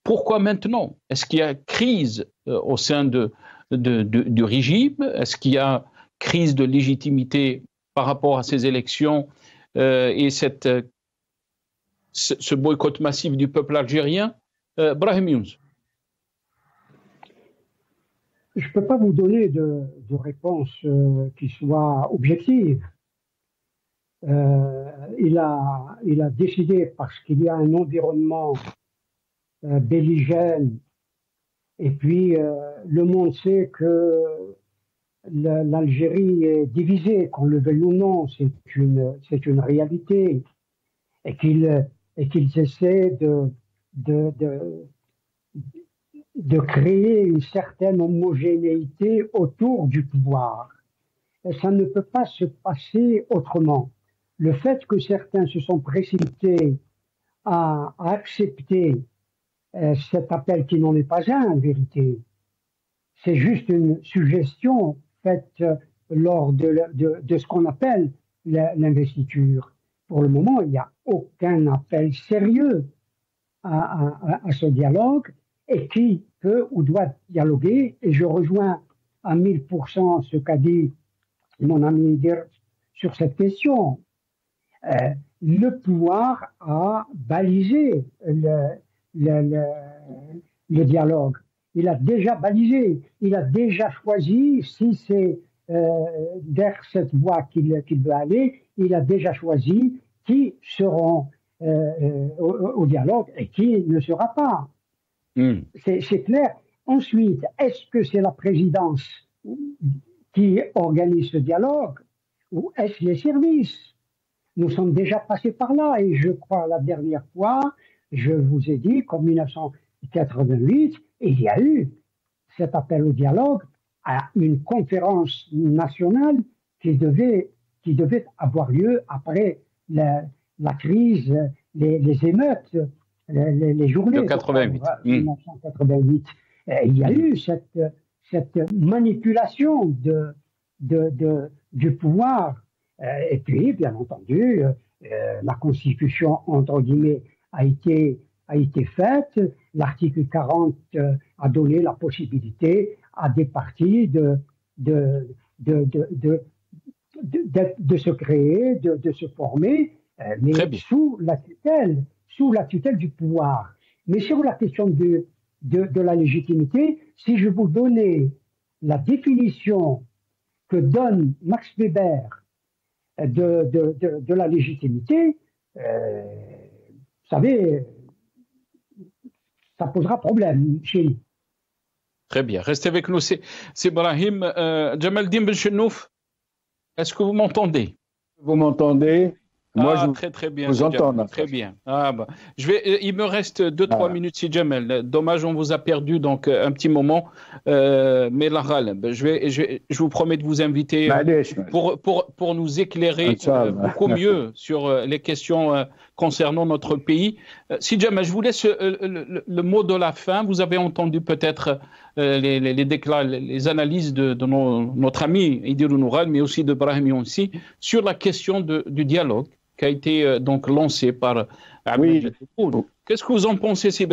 Pourquoi maintenant? Est-ce qu'il y a crise au sein du régime? Est-ce qu'il y a crise de légitimité par rapport à ces élections et ce boycott massif du peuple algérien? Brahim Younsi. Je ne peux pas vous donner de réponse qui soit objective. Il a décidé, parce qu'il y a un environnement belligène, et puis le monde sait que l'Algérie est divisée, qu'on le veuille ou non, c'est une réalité, et qu'ils essaient de créer une certaine homogénéité autour du pouvoir. Et ça ne peut pas se passer autrement. Le fait que certains se sont précipités à accepter cet appel qui n'en est pas un, en vérité, c'est juste une suggestion faite lors de ce qu'on appelle l'investiture. Pour le moment, il n'y a aucun appel sérieux à ce dialogue. Et qui peut ou doit dialoguer, et je rejoins à 1000% ce qu'a dit mon ami Dir sur cette question. Le pouvoir a balisé le dialogue. Il a déjà balisé, il a déjà choisi, si c'est vers cette voie qu'il veut aller, il a déjà choisi qui seront au dialogue et qui ne sera pas. C'est clair. Ensuite, est-ce que c'est la présidence qui organise ce dialogue ou est-ce les services? Nous sommes déjà passés par là et je crois la dernière fois, je vous ai dit qu'en 1988, il y a eu cet appel au dialogue à une conférence nationale qui devait avoir lieu après la crise, les émeutes les journées de 88. 1988. Il y a eu cette manipulation du pouvoir. Et puis, bien entendu, la Constitution, entre guillemets, a été faite. L'article 40 a donné la possibilité à des partis de se créer, de se former, mais sous la tutelle du pouvoir. Mais sur la question de la légitimité, si je vous donnais la définition que donne Max Weber de la légitimité, vous savez, ça posera problème chez nous. Très bien. Restez avec nous. C'est Brahim. Jamaldine Benchenouf, est-ce que vous m'entendez? Vous m'entendez? Moi, très bien. Vous entends. Très bien. Il me reste 2-3 minutes, si Jamel. Dommage, on vous a perdu donc un petit moment. Mais Lahal, je vous promets de vous inviter pour nous éclairer beaucoup mieux sur les questions concernant notre pays. Si Jamel, je vous laisse le mot de la fin. Vous avez entendu peut-être les analyses de notre ami Idirou Noural, mais aussi de Brahim Younsi, sur la question du dialogue qui a été donc lancé par Ahmed Tebboune. Qu'est-ce que vous en pensez, si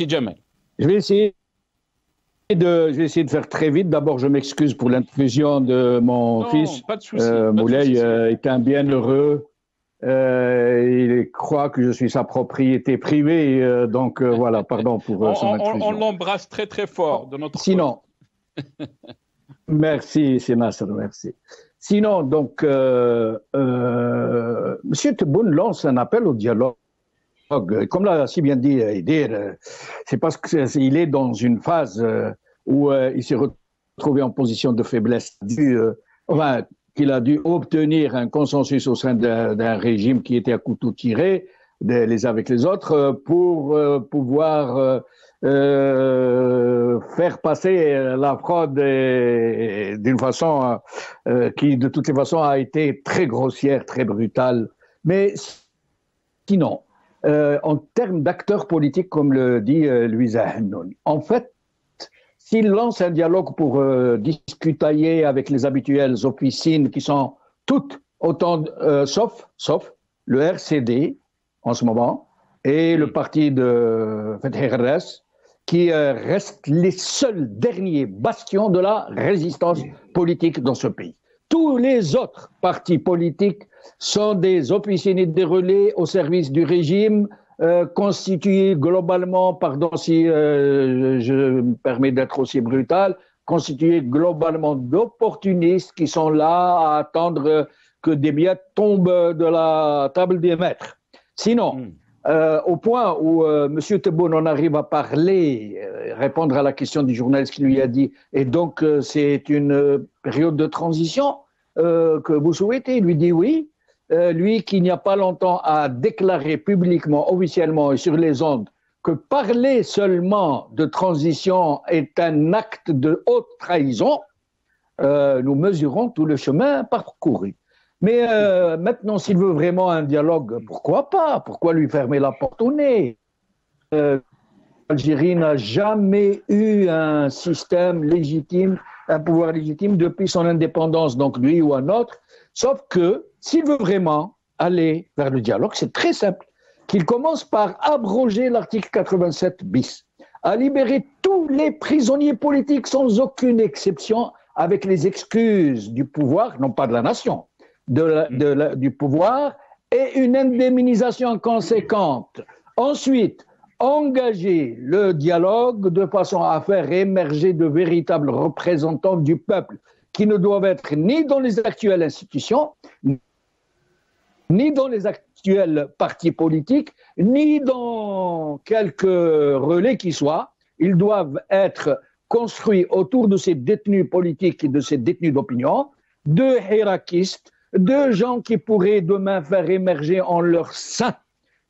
Jamel? Je vais essayer de faire très vite. D'abord, je m'excuse pour l'intrusion de mon fils. Pas de souci. Moulay est un bienheureux. Il croit que je suis sa propriété privée. Donc, voilà, pardon pour son intrusion. On l'embrasse très, très fort de notre Sinon, merci, c'est Nasser, merci. Sinon, donc, M. Tebboune lance un appel au dialogue. Comme l'a si bien dit Idir, c'est parce qu'il est dans une phase où il s'est retrouvé en position de faiblesse, qu'il a dû obtenir un consensus au sein d'un régime qui était à couteau tiré, les uns avec les autres, pour pouvoir faire passer la fraude d'une façon qui, de toutes les façons, a été très grossière, très brutale. Mais sinon, en termes d'acteurs politiques, comme le dit Louisa Hennoun, en fait, s'il lance un dialogue pour discutailler avec les habituelles officines qui sont toutes autant, sauf le RCD en ce moment et le parti de Fethi Ghres, qui restent les seuls derniers bastions de la résistance politique dans ce pays. Tous les autres partis politiques sont des officines et des relais au service du régime, constitués globalement, pardon si je me permets d'être aussi brutal, constitués globalement d'opportunistes qui sont là à attendre que des miettes tombent de la table des maîtres. Sinon, au point où M. Tebboune en arrive à parler, répondre à la question du journaliste qui lui a dit « Et donc, c'est une période de transition que vous souhaitez ?» Il lui dit « Oui. » Lui qui, il n'y a pas longtemps, a déclaré publiquement, officiellement et sur les ondes que parler seulement de transition est un acte de haute trahison, nous mesurons tout le chemin parcouru. Mais maintenant, s'il veut vraiment un dialogue, pourquoi pas? Pourquoi lui fermer la porte au nez? L'Algérie n'a jamais eu un système légitime, un pouvoir légitime depuis son indépendance, donc lui ou un autre, sauf que s'il veut vraiment aller vers le dialogue, c'est très simple, qu'il commence par abroger l'article 87 bis, à libérer tous les prisonniers politiques sans aucune exception, avec les excuses du pouvoir, non pas de la nation, du pouvoir, et une indemnisation conséquente. Ensuite, engager le dialogue de façon à faire émerger de véritables représentants du peuple, qui ne doivent être ni dans les actuelles institutions, ni dans les actuels partis politiques, ni dans quelques relais qui soient. Ils doivent être construits autour de ces détenus politiques et de ces détenus d'opinion, de hiératistes, de gens qui pourraient demain faire émerger en leur sein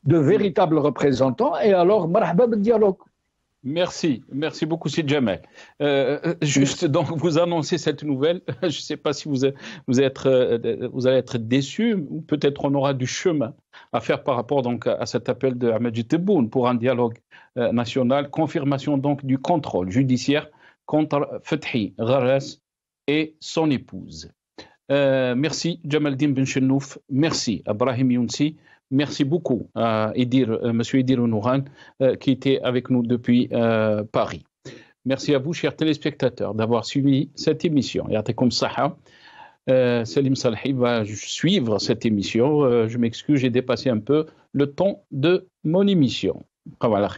de véritables représentants, et alors, marhaba bil dialogue. Merci beaucoup, Sid Jamal. Juste donc, vous annoncez cette nouvelle. Je ne sais pas si vous allez être déçus, ou peut-être on aura du chemin à faire par rapport donc à cet appel de Ahmed Tebboune pour un dialogue national. Confirmation donc du contrôle judiciaire contre Fethi Gharas et son épouse. Merci Jamaldine Ben Chennouf, merci Brahim Younsi. Merci beaucoup à M. Idir Ounouran qui était avec nous depuis Paris. Merci à vous, chers téléspectateurs, d'avoir suivi cette émission. Ya'atikum saha. Salim Salhi va suivre cette émission. Je m'excuse, j'ai dépassé un peu le temps de mon émission. Voilà.